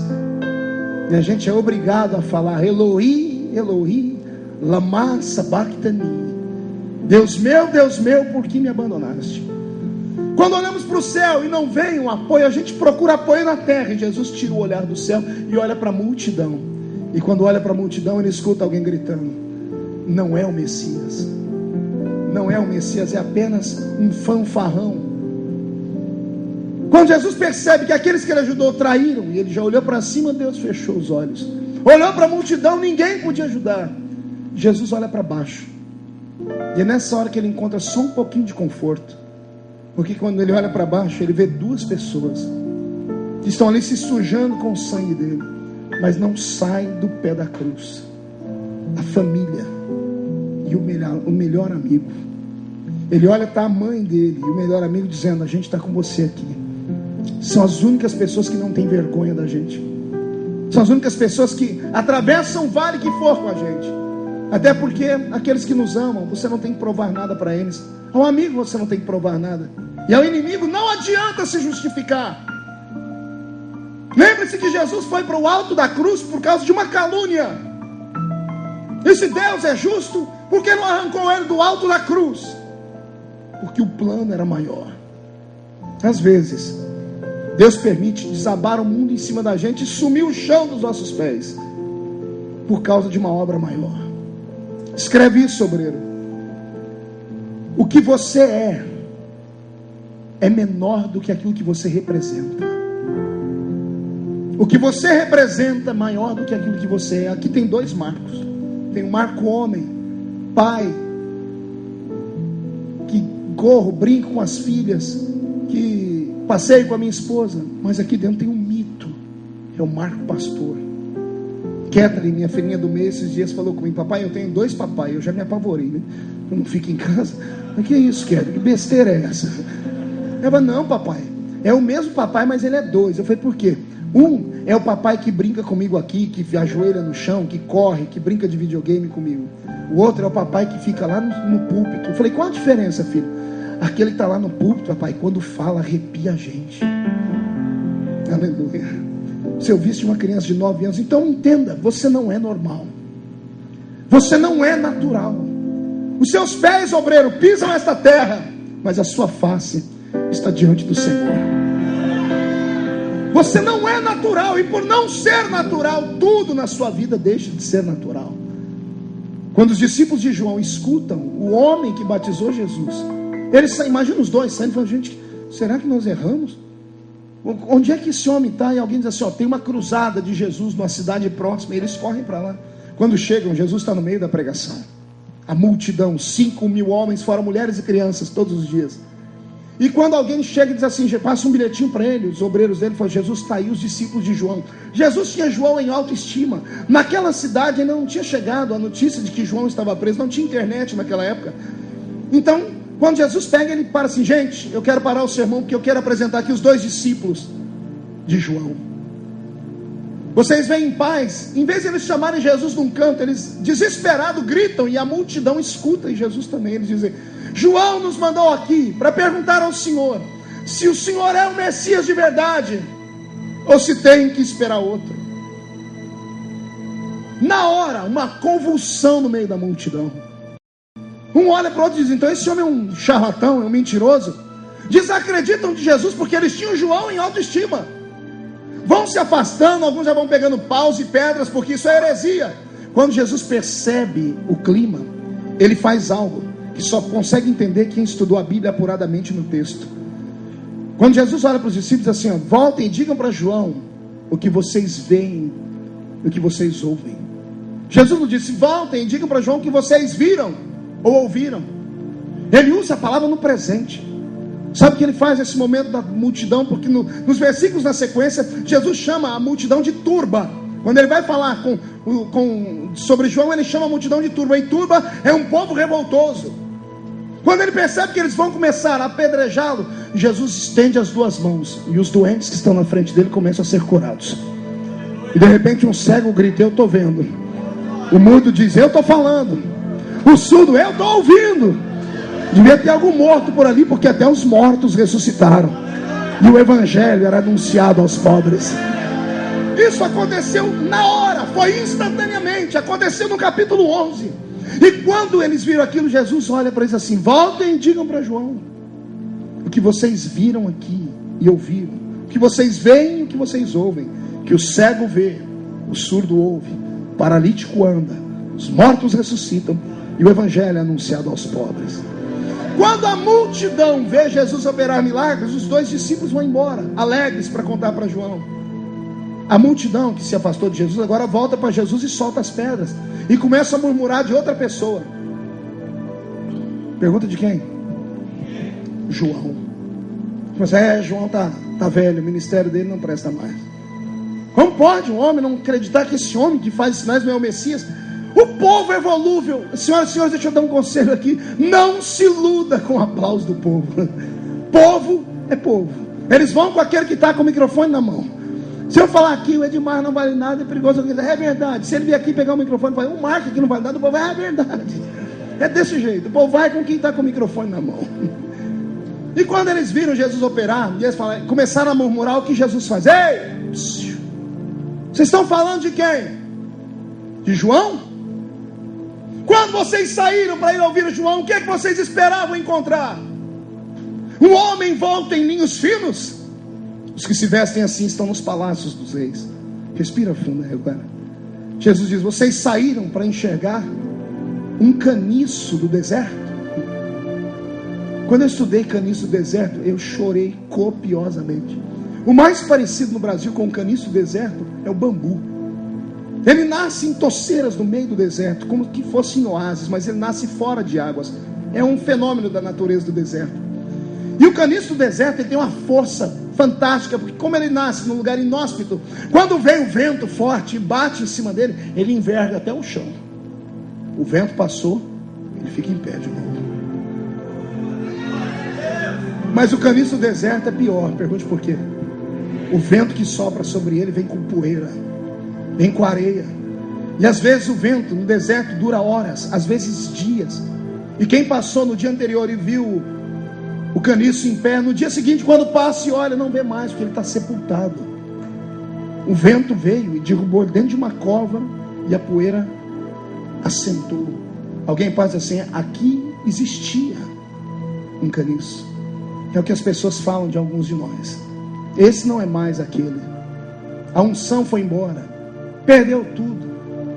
E a gente é obrigado a falar: Eloi, Eloi, lama sabachthani. Deus meu, por que me abandonaste? Quando olhamos para o céu e não vem um apoio, a gente procura apoio na terra. E Jesus tira o olhar do céu e olha para a multidão. E quando olha para a multidão, ele escuta alguém gritando: não é o Messias. Não é o Messias, é apenas um fanfarrão. Quando Jesus percebe que aqueles que ele ajudou traíram, e ele já olhou para cima, Deus fechou os olhos. Olhou para a multidão, ninguém podia ajudar. Jesus olha para baixo. E é nessa hora que ele encontra só um pouquinho de conforto. Porque quando ele olha para baixo, ele vê duas pessoas que estão ali se sujando com o sangue dele, mas não saem do pé da cruz. A família e o melhor amigo. Ele olha para a mãe dele e o melhor amigo dizendo: a gente está com você aqui. São as únicas pessoas que não têm vergonha da gente. São as únicas pessoas que atravessam o vale que for com a gente. Até porque aqueles que nos amam, você não tem que provar nada para eles. Ao amigo você não tem que provar nada. E ao inimigo não adianta se justificar. Lembre-se que Jesus foi para o alto da cruz por causa de uma calúnia. E se Deus é justo, por que não arrancou ele do alto da cruz? Porque o plano era maior. Às vezes Deus permite desabar o mundo em cima da gente e sumir o chão dos nossos pés por causa de uma obra maior. Escreve isso, obreiro. O que você é menor do que aquilo que você representa. O que você representa é maior do que aquilo que você é. Aqui tem dois marcos. Tem um marco homem, pai, que corro, brinco com as filhas, que passeio com a minha esposa. Mas aqui dentro tem um mito. É o marco pastor. Kathleen, minha filhinha do meio, esses dias falou comigo: papai, eu tenho dois papai. Eu já me apavorei, né? Eu não fico em casa. Mas que isso, Kathleen? Que besteira é essa? Ela falou: não, papai, é o mesmo papai, mas ele é dois. Eu falei: por quê? Um é o papai que brinca comigo aqui, que ajoelha no chão, que corre, que brinca de videogame comigo. O outro é o papai que fica lá no púlpito. Eu falei: qual a diferença, filho? Aquele que está lá no púlpito, papai, quando fala, arrepia a gente. Aleluia. Se eu visse uma criança de 9 anos, então entenda, você não é normal. Você não é natural. Os seus pés, obreiro, pisam esta terra, mas a sua face está diante do Senhor. Você não é natural, e por não ser natural, tudo na sua vida deixa de ser natural. Quando os discípulos de João escutam o homem que batizou Jesus, eles imagina os dois saindo e falam: gente, será que nós erramos? Onde é que esse homem está? E alguém diz assim: ó, tem uma cruzada de Jesus numa cidade próxima. E eles correm para lá. Quando chegam, Jesus está no meio da pregação. A multidão, 5.000 homens, fora mulheres e crianças, todos os dias. E quando alguém chega e diz assim, passa um bilhetinho para ele, os obreiros dele falam: Jesus está aí, os discípulos de João. Jesus tinha João em autoestima. Naquela cidade ainda não tinha chegado a notícia de que João estava preso, não tinha internet naquela época. Então, quando Jesus pega, ele para assim: gente, eu quero parar o sermão, porque eu quero apresentar aqui os dois discípulos de João. Vocês vêm em paz. Em vez de eles chamarem Jesus num canto, eles desesperados gritam, e a multidão escuta, e Jesus também. Eles dizem: João nos mandou aqui para perguntar ao Senhor se o Senhor é o Messias de verdade, ou se tem que esperar outro. Na hora, uma convulsão no meio da multidão. Um olha para o outro e diz: então esse homem é um charlatão, é um mentiroso. Desacreditam de Jesus porque eles tinham João em autoestima. Vão se afastando, alguns já vão pegando paus e pedras, porque isso é heresia. Quando Jesus percebe o clima, ele faz algo que só consegue entender quem estudou a Bíblia apuradamente no texto. Quando Jesus olha para os discípulos assim: ó, voltem e digam para João o que vocês veem, o que vocês ouvem. Jesus não disse: voltem e digam para João o que vocês viram ou ouviram. Ele usa a palavra no presente. Sabe o que ele faz nesse momento da multidão? Porque nos versículos na sequência, Jesus chama a multidão de turba. Quando ele vai falar sobre João, ele chama a multidão de turba. E turba é um povo revoltoso. Quando ele percebe que eles vão começar a apedrejá-lo, Jesus estende as duas mãos, e os doentes que estão na frente dele começam a ser curados. E de repente um cego grita: eu estou vendo. O mudo diz: eu estou falando. O surdo: eu estou ouvindo. Devia ter algum morto por ali, porque até os mortos ressuscitaram. E o evangelho era anunciado aos pobres. Isso aconteceu na hora, foi instantaneamente. Aconteceu no capítulo 11. E quando eles viram aquilo, Jesus olha para eles assim: voltem e digam para João o que vocês viram aqui e ouviram, o que vocês veem e o que vocês ouvem, que o cego vê, o surdo ouve, o paralítico anda, os mortos ressuscitam e o evangelho é anunciado aos pobres. Quando a multidão vê Jesus operar milagres, os 2 discípulos vão embora, alegres, para contar para João. A multidão que se afastou de Jesus agora volta para Jesus e solta as pedras e começa a murmurar de outra pessoa. Pergunta de quem? João. Mas João tá velho, o ministério dele não presta mais. Como pode um homem não acreditar que esse homem que faz sinais não é o Messias? O povo é volúvel. Senhoras e senhores, deixa eu dar um conselho aqui. Não se iluda com o aplauso do povo. Povo é povo. Eles vão com aquele que está com o microfone na mão. Se eu falar aqui, o Edmar não vale nada, é perigoso. É verdade. Se ele vier aqui pegar o microfone e falar, o Marco aqui não vale nada, o povo é verdade. É desse jeito. O povo vai com quem está com o microfone na mão. E quando eles viram Jesus operar, eles começaram a murmurar o que Jesus faz. Ei! Vocês estão falando de quem? De João? Quando vocês saíram para ir ouvir João, o que é que vocês esperavam encontrar? Um homem envolto em linhos finos? Os que se vestem assim estão nos palácios dos reis. Respira fundo aí agora. Jesus diz, vocês saíram para enxergar um caniço do deserto? Quando eu estudei caniço do deserto, eu chorei copiosamente. O mais parecido no Brasil com o caniço do deserto é o bambu. Ele nasce em toceiras no meio do deserto, como que fosse em oásis, mas ele nasce fora de águas. É um fenômeno da natureza do deserto. E o caniço do deserto ele tem uma força fantástica, porque como ele nasce num lugar inóspito, quando vem o vento forte e bate em cima dele, ele enverga até o chão. O vento passou, ele fica em pé de novo. Mas o caniço do deserto é pior, pergunte por quê. O vento que sopra sobre ele vem com poeira, vem com areia. E às vezes o vento no deserto dura horas, às vezes dias. E quem passou no dia anterior e viu o caniço em pé, no dia seguinte, quando passa e olha, não vê mais, porque ele está sepultado. O vento veio e derrubou ele dentro de uma cova, e a poeira assentou. Alguém pode dizer assim, aqui existia um caniço. É o que as pessoas falam de alguns de nós. Esse não é mais aquele. A unção foi embora, perdeu tudo,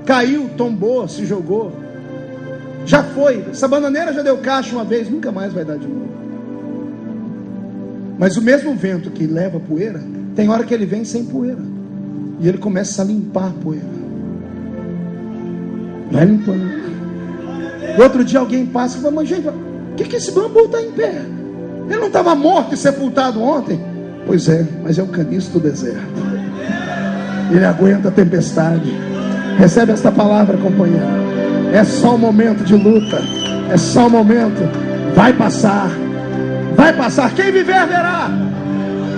caiu, tombou, se jogou, já foi. Essa bananeira já deu caixa uma vez, nunca mais vai dar de novo. Mas o mesmo vento que leva a poeira, tem hora que ele vem sem poeira, e ele começa a limpar a poeira. Vai limpando. Outro dia alguém passa e fala, mas gente, por que esse bambu está em pé? Ele não estava morto e sepultado ontem? Pois é, mas é o caniço do deserto. Ele aguenta a tempestade. Recebe esta palavra, companheiro. É só um momento de luta. É só um momento. Vai passar. Vai passar. Quem viver verá.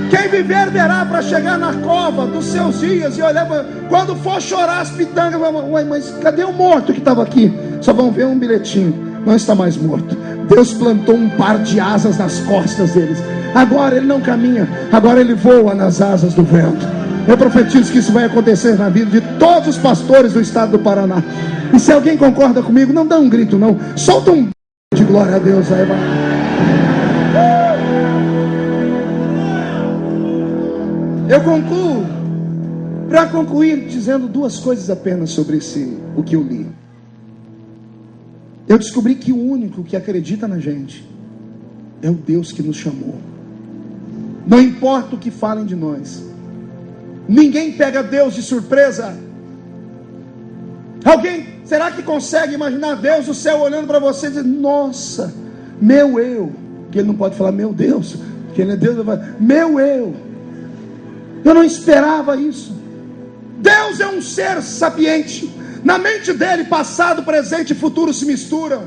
Quem viver verá, para chegar na cova dos seus dias e olhar, quando for chorar as pitangas, ué, mas cadê o morto que estava aqui? Só vão ver um bilhetinho. Não está mais morto. Deus plantou um par de asas nas costas deles. Agora ele não caminha, agora ele voa nas asas do vento. Eu profetizo que isso vai acontecer na vida de todos os pastores do estado do Paraná. E se alguém concorda comigo, não dá um grito não, solta um de glória a Deus aí, vai. Eu concluo, para concluir, dizendo duas coisas apenas sobre o que eu li. Eu descobri que o único que acredita na gente é o Deus que nos chamou. Não importa o que falem de nós, ninguém pega Deus de surpresa. Alguém, será que consegue imaginar Deus do céu olhando para você e dizer, nossa, meu eu, que ele não pode falar meu Deus, porque ele é Deus, ele vai falar, meu eu não esperava isso. Deus é um ser sapiente. Na mente dele, passado, presente e futuro se misturam.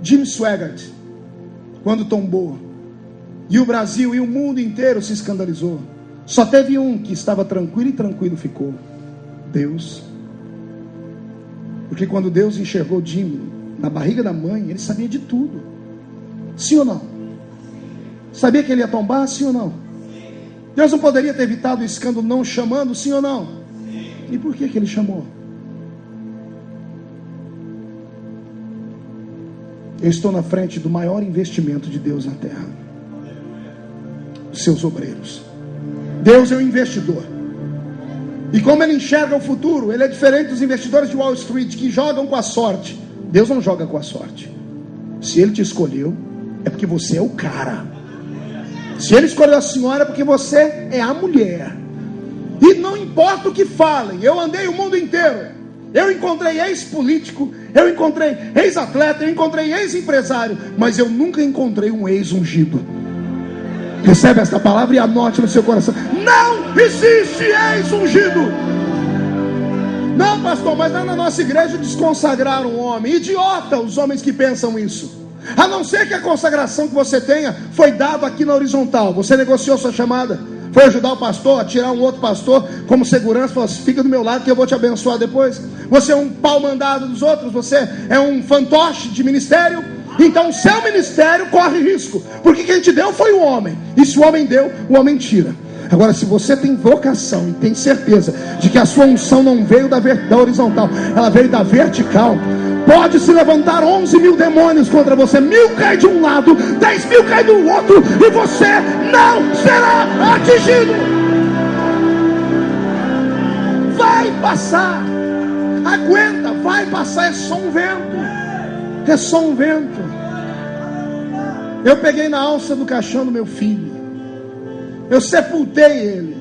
Jim Swaggart, quando tombou, e o Brasil e o mundo inteiro se escandalizou, só teve um que estava tranquilo e tranquilo ficou: Deus. Porque quando Deus enxergou Jim na barriga da mãe, ele sabia de tudo. Sim ou não? Sabia que ele ia tombar, sim ou não? Deus não poderia ter evitado o escândalo não chamando, sim ou não? E por que ele chamou? Eu estou na frente do maior investimento de Deus na terra. os seus obreiros. Deus é um investidor. E como Ele enxerga o futuro, Ele é diferente dos investidores de Wall Street que jogam com a sorte. Deus não joga com a sorte. Se Ele te escolheu, é porque você é o cara. Se Ele escolheu a senhora, é porque você é a mulher. E não importa o que falem, eu andei o mundo inteiro. Eu encontrei ex-político, eu encontrei ex-atleta, eu encontrei ex-empresário, mas eu nunca encontrei um ex-ungido. Recebe esta palavra e anote no seu coração: não existe ex-ungido. Não, pastor, mas lá na nossa igreja desconsagraram um homem. Idiota os homens que pensam isso. A não ser que a consagração que você tenha foi dada aqui na horizontal. Você negociou sua chamada, foi ajudar o pastor a tirar um outro pastor como segurança, falou assim: fica do meu lado que eu vou te abençoar depois. Você é um pau mandado dos outros, você é um fantoche de ministério. Então o seu ministério corre risco, porque quem te deu foi o homem, e se o homem deu, o homem tira. Agora, se você tem vocação e tem certeza de que a sua unção não veio da horizontal, ela veio da vertical, pode se levantar 11 mil demônios contra você, 1000 cai de um lado, 10.000 cai do outro, e você não será atingido. Vai passar, aguenta, vai passar, é só um vento. É só um vento. Eu peguei na alça do caixão do meu filho, eu sepultei ele.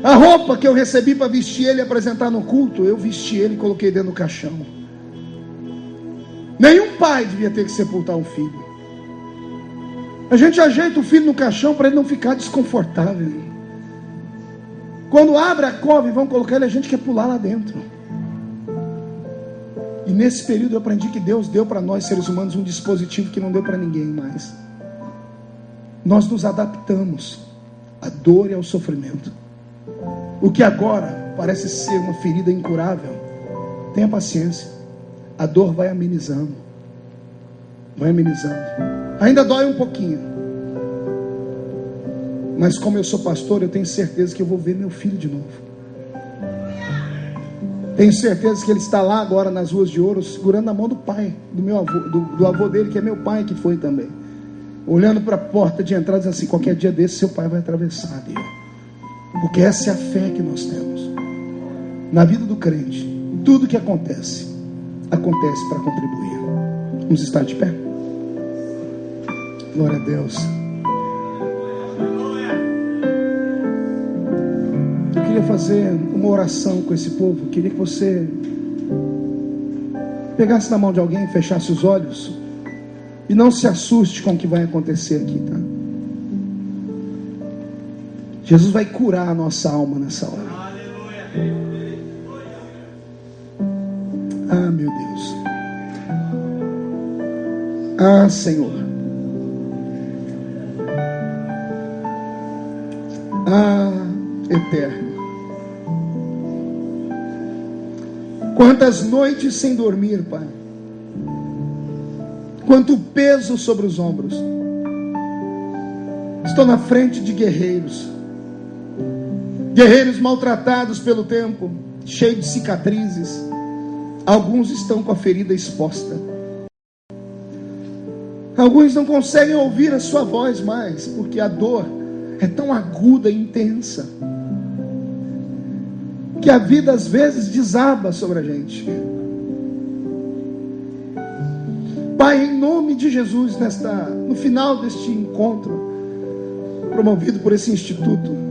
A roupa que eu recebi para vestir ele e apresentar no culto, eu vesti ele e coloquei dentro do caixão. Nenhum pai devia ter que sepultar um filho. A gente ajeita o filho no caixão para ele não ficar desconfortável. Quando abre a cova e vão colocar ele, a gente quer pular lá dentro. E nesse período eu aprendi que Deus deu para nós seres humanos um dispositivo que não deu para ninguém mais. Nós nos adaptamos à dor e ao sofrimento. O que agora parece ser uma ferida incurável, tenha paciência, a dor vai amenizando. Vai amenizando. Ainda dói um pouquinho, mas como eu sou pastor, eu tenho certeza que eu vou ver meu filho de novo. Tenho certeza que ele está lá agora nas ruas de ouro, segurando a mão do pai, do meu avô, do avô dele, que é meu pai, que foi também, olhando para a porta de entrada, dizendo assim: qualquer dia desse seu pai vai atravessar, Deus. Porque essa é a fé que nós temos na vida do crente. Tudo que acontece para contribuir. Vamos estar de pé. Glória a Deus. Eu queria fazer uma oração com esse povo. Eu queria que você pegasse na mão de alguém, fechasse os olhos e não se assuste com o que vai acontecer aqui, tá? Jesus vai curar a nossa alma nessa hora. Ah, meu Deus. Ah, Senhor. Ah, Eterno. Quantas noites sem dormir, Pai. Quanto peso sobre os ombros. Estou na frente de guerreiros. Guerreiros maltratados pelo tempo, cheios de cicatrizes. Alguns estão com a ferida exposta. Alguns não conseguem ouvir a sua voz mais, porque a dor é tão aguda e intensa, que a vida às vezes desaba sobre a gente. Pai, em nome de Jesus, no final deste encontro, promovido por esse instituto,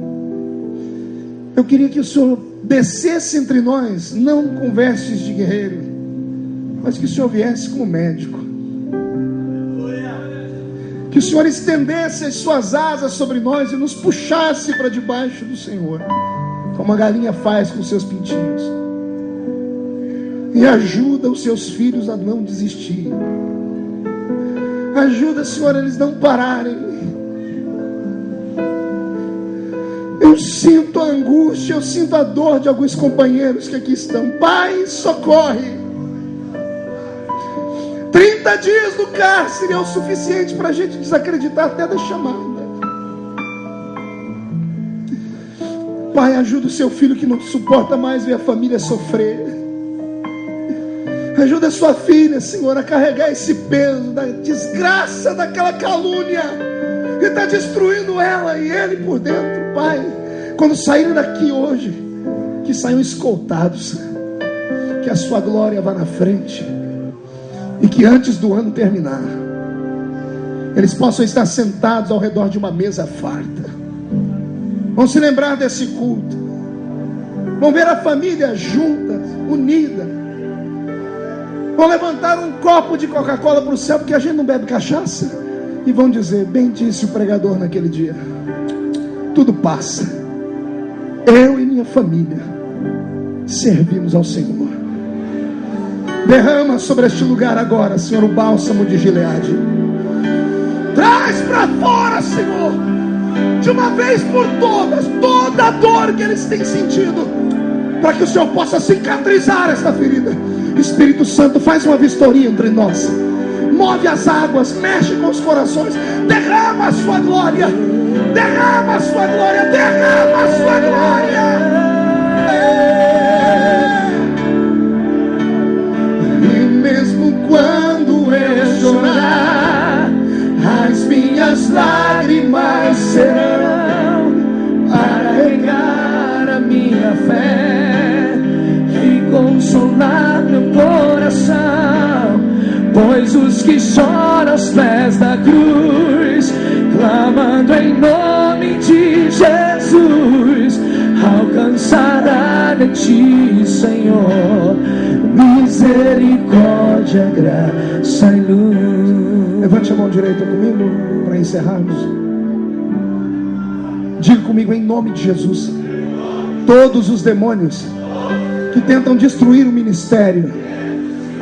eu queria que o Senhor descesse entre nós, não com vestes de guerreiro, mas que o Senhor viesse como médico. Que o Senhor estendesse as suas asas sobre nós e nos puxasse para debaixo do Senhor, como a galinha faz com seus pintinhos. E ajuda os seus filhos a não desistir. Ajuda, Senhor, a eles não pararem. Eu sinto a angústia, eu sinto a dor de alguns companheiros que aqui estão. Pai, socorre. 30 dias no cárcere é o suficiente para a gente desacreditar até da chamada. Pai, ajuda o seu filho que não suporta mais ver a família sofrer. Ajuda a sua filha, Senhor, a carregar esse peso da desgraça, daquela calúnia. e está destruindo ela e ele por dentro. Pai, quando saírem daqui hoje, que saiam escoltados, que a sua glória vá na frente, e que antes do ano terminar, eles possam estar sentados ao redor de uma mesa farta. Vão se lembrar desse culto, vão ver a família junta, unida, vão levantar um copo de Coca-Cola para o céu, porque a gente não bebe cachaça, e vão dizer: bem disse o pregador naquele dia, tudo passa, eu e minha família servimos ao Senhor. Derrama sobre este lugar agora, Senhor, o bálsamo de Gileade. Traz para fora, Senhor, de uma vez por todas, toda a dor que eles têm sentido, para que o Senhor possa cicatrizar esta ferida. Espírito Santo, faz uma vistoria entre nós, move as águas, mexe com os corações, derrama a sua glória, derrama a sua glória, derrama a sua glória. Quando eu chorar, as minhas lágrimas serão para regar a minha fé e consolar meu coração. Pois os que choram aos pés da cruz, clamando em nome de Jesus, alcançará de ti, Senhor, misericórdia, graça e luz. Levante a mão direita comigo para encerrarmos. Diga comigo: em nome de Jesus, todos os demônios que tentam destruir o ministério,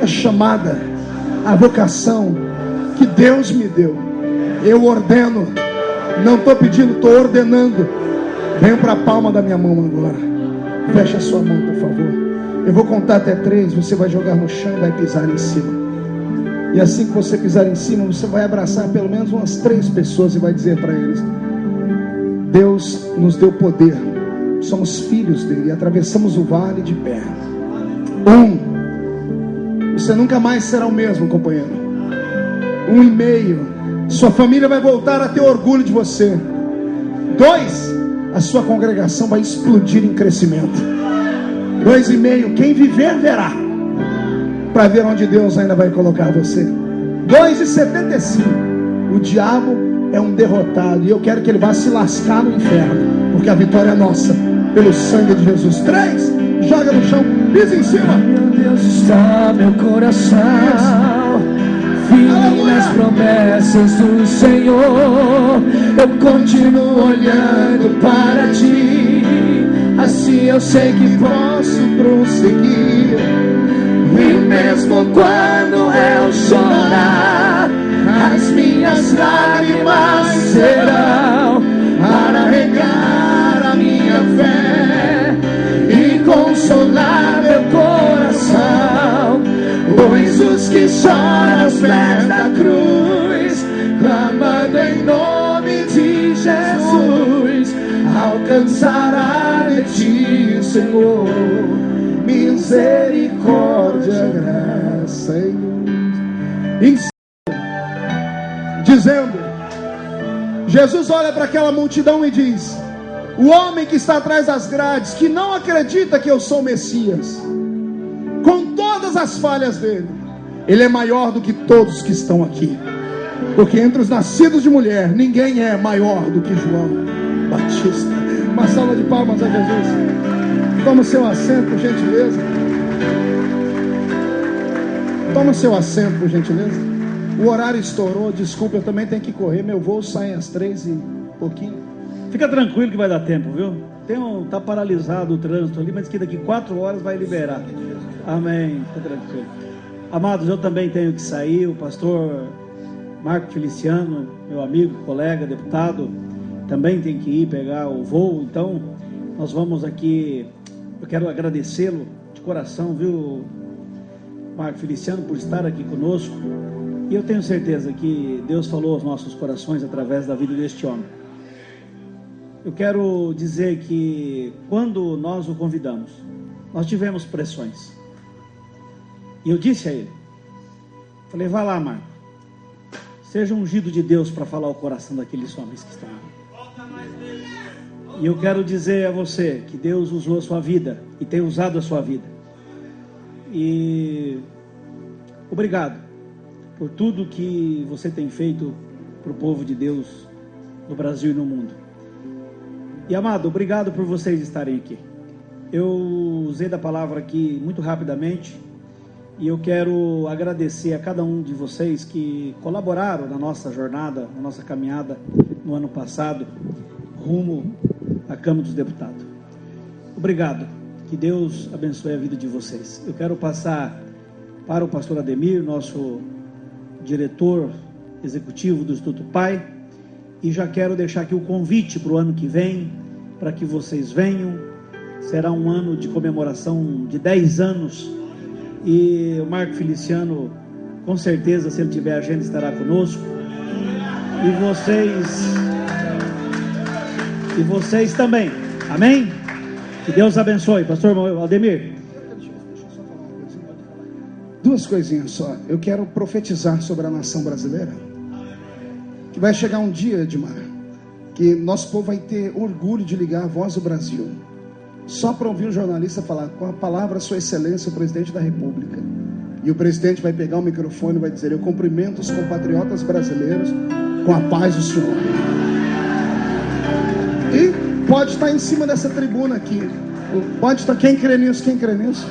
a chamada, a vocação que Deus me deu, eu ordeno, não estou pedindo, estou ordenando. Venham para a palma da minha mão agora. Feche a sua mão, por favor. Eu vou contar até 3, você vai jogar no chão e vai pisar em cima. E assim que você pisar em cima, você vai abraçar pelo menos umas 3 pessoas e vai dizer para eles: Deus nos deu poder, somos filhos dele e atravessamos o vale de pé. 1, você nunca mais será o mesmo, companheiro. 1,5, sua família vai voltar a ter orgulho de você. 2, a sua congregação vai explodir em crescimento. 2,5, quem viver verá, para ver onde Deus ainda vai colocar você. 2,75, o diabo é um derrotado, e eu quero que ele vá se lascar no inferno, porque a vitória é nossa, pelo sangue de Jesus. 3, joga no chão, pisa em cima. Meu Deus, está meu coração firme nas promessas do Senhor. Eu continuo olhando para ti, assim eu sei que posso prosseguir. E mesmo quando eu chorar, as minhas lágrimas serão para regar a minha fé e consolar meu coração. Pois os que choram aos pés da cruz, clamando em nome de Jesus, alcançará de ti, Senhor, misericórdia, graça e luz. Dizendo, Jesus olha para aquela multidão e diz: o homem que está atrás das grades, que não acredita que eu sou o Messias, com todas as falhas dele, ele é maior do que todos que estão aqui, porque entre os nascidos de mulher, ninguém é maior do que João Batista. Uma salva de palmas a Jesus. Toma o seu assento, por gentileza. Toma o seu assento, por gentileza. O horário estourou, desculpa, eu também tenho que correr. Meu voo sai às 3 e pouquinho. Fica tranquilo que vai dar tempo, viu? Tá paralisado o trânsito ali, mas que daqui 4 horas vai liberar. Amém, fica tranquilo. Amados, eu também tenho que sair. O pastor Marco Feliciano, meu amigo, colega, deputado, também tem que ir pegar o voo. Então, nós vamos aqui. Eu quero agradecê-lo de coração, viu, Marco Feliciano, por estar aqui conosco. E eu tenho certeza que Deus falou aos nossos corações através da vida deste homem. Eu quero dizer que quando nós o convidamos, nós tivemos pressões. E eu disse a ele, falei: vai lá, Marco, seja ungido de Deus para falar o coração daqueles homens que estão lá. E eu quero dizer a você que Deus usou a sua vida e tem usado a sua vida. E obrigado por tudo que você tem feito para o povo de Deus no Brasil e no mundo. E amado, obrigado por vocês estarem aqui. Eu usei da palavra aqui muito rapidamente e eu quero agradecer a cada um de vocês que colaboraram na nossa jornada, na nossa caminhada no ano passado, rumo à Câmara dos Deputados. Obrigado, que Deus abençoe a vida de vocês. Eu quero passar para o pastor Ademir, nosso diretor executivo do Instituto Pai, e já quero deixar aqui o convite para o ano que vem, para que vocês venham. Será um ano de comemoração de 10 anos, e o Marco Feliciano, com certeza, se ele tiver agenda, estará conosco, e vocês também, amém? Que Deus abençoe. Pastor Ademir. Duas coisinhas só. Eu quero profetizar sobre a nação brasileira, que vai chegar um dia, Edmar, que nosso povo vai ter orgulho de ligar a voz do Brasil, só para ouvir um jornalista falar: com a palavra Sua Excelência, o Presidente da República. E o presidente vai pegar o microfone e vai dizer: eu cumprimento os compatriotas brasileiros com a paz do Senhor. E pode estar em cima dessa tribuna aqui. Pode estar, quem crê nisso, quem crê nisso?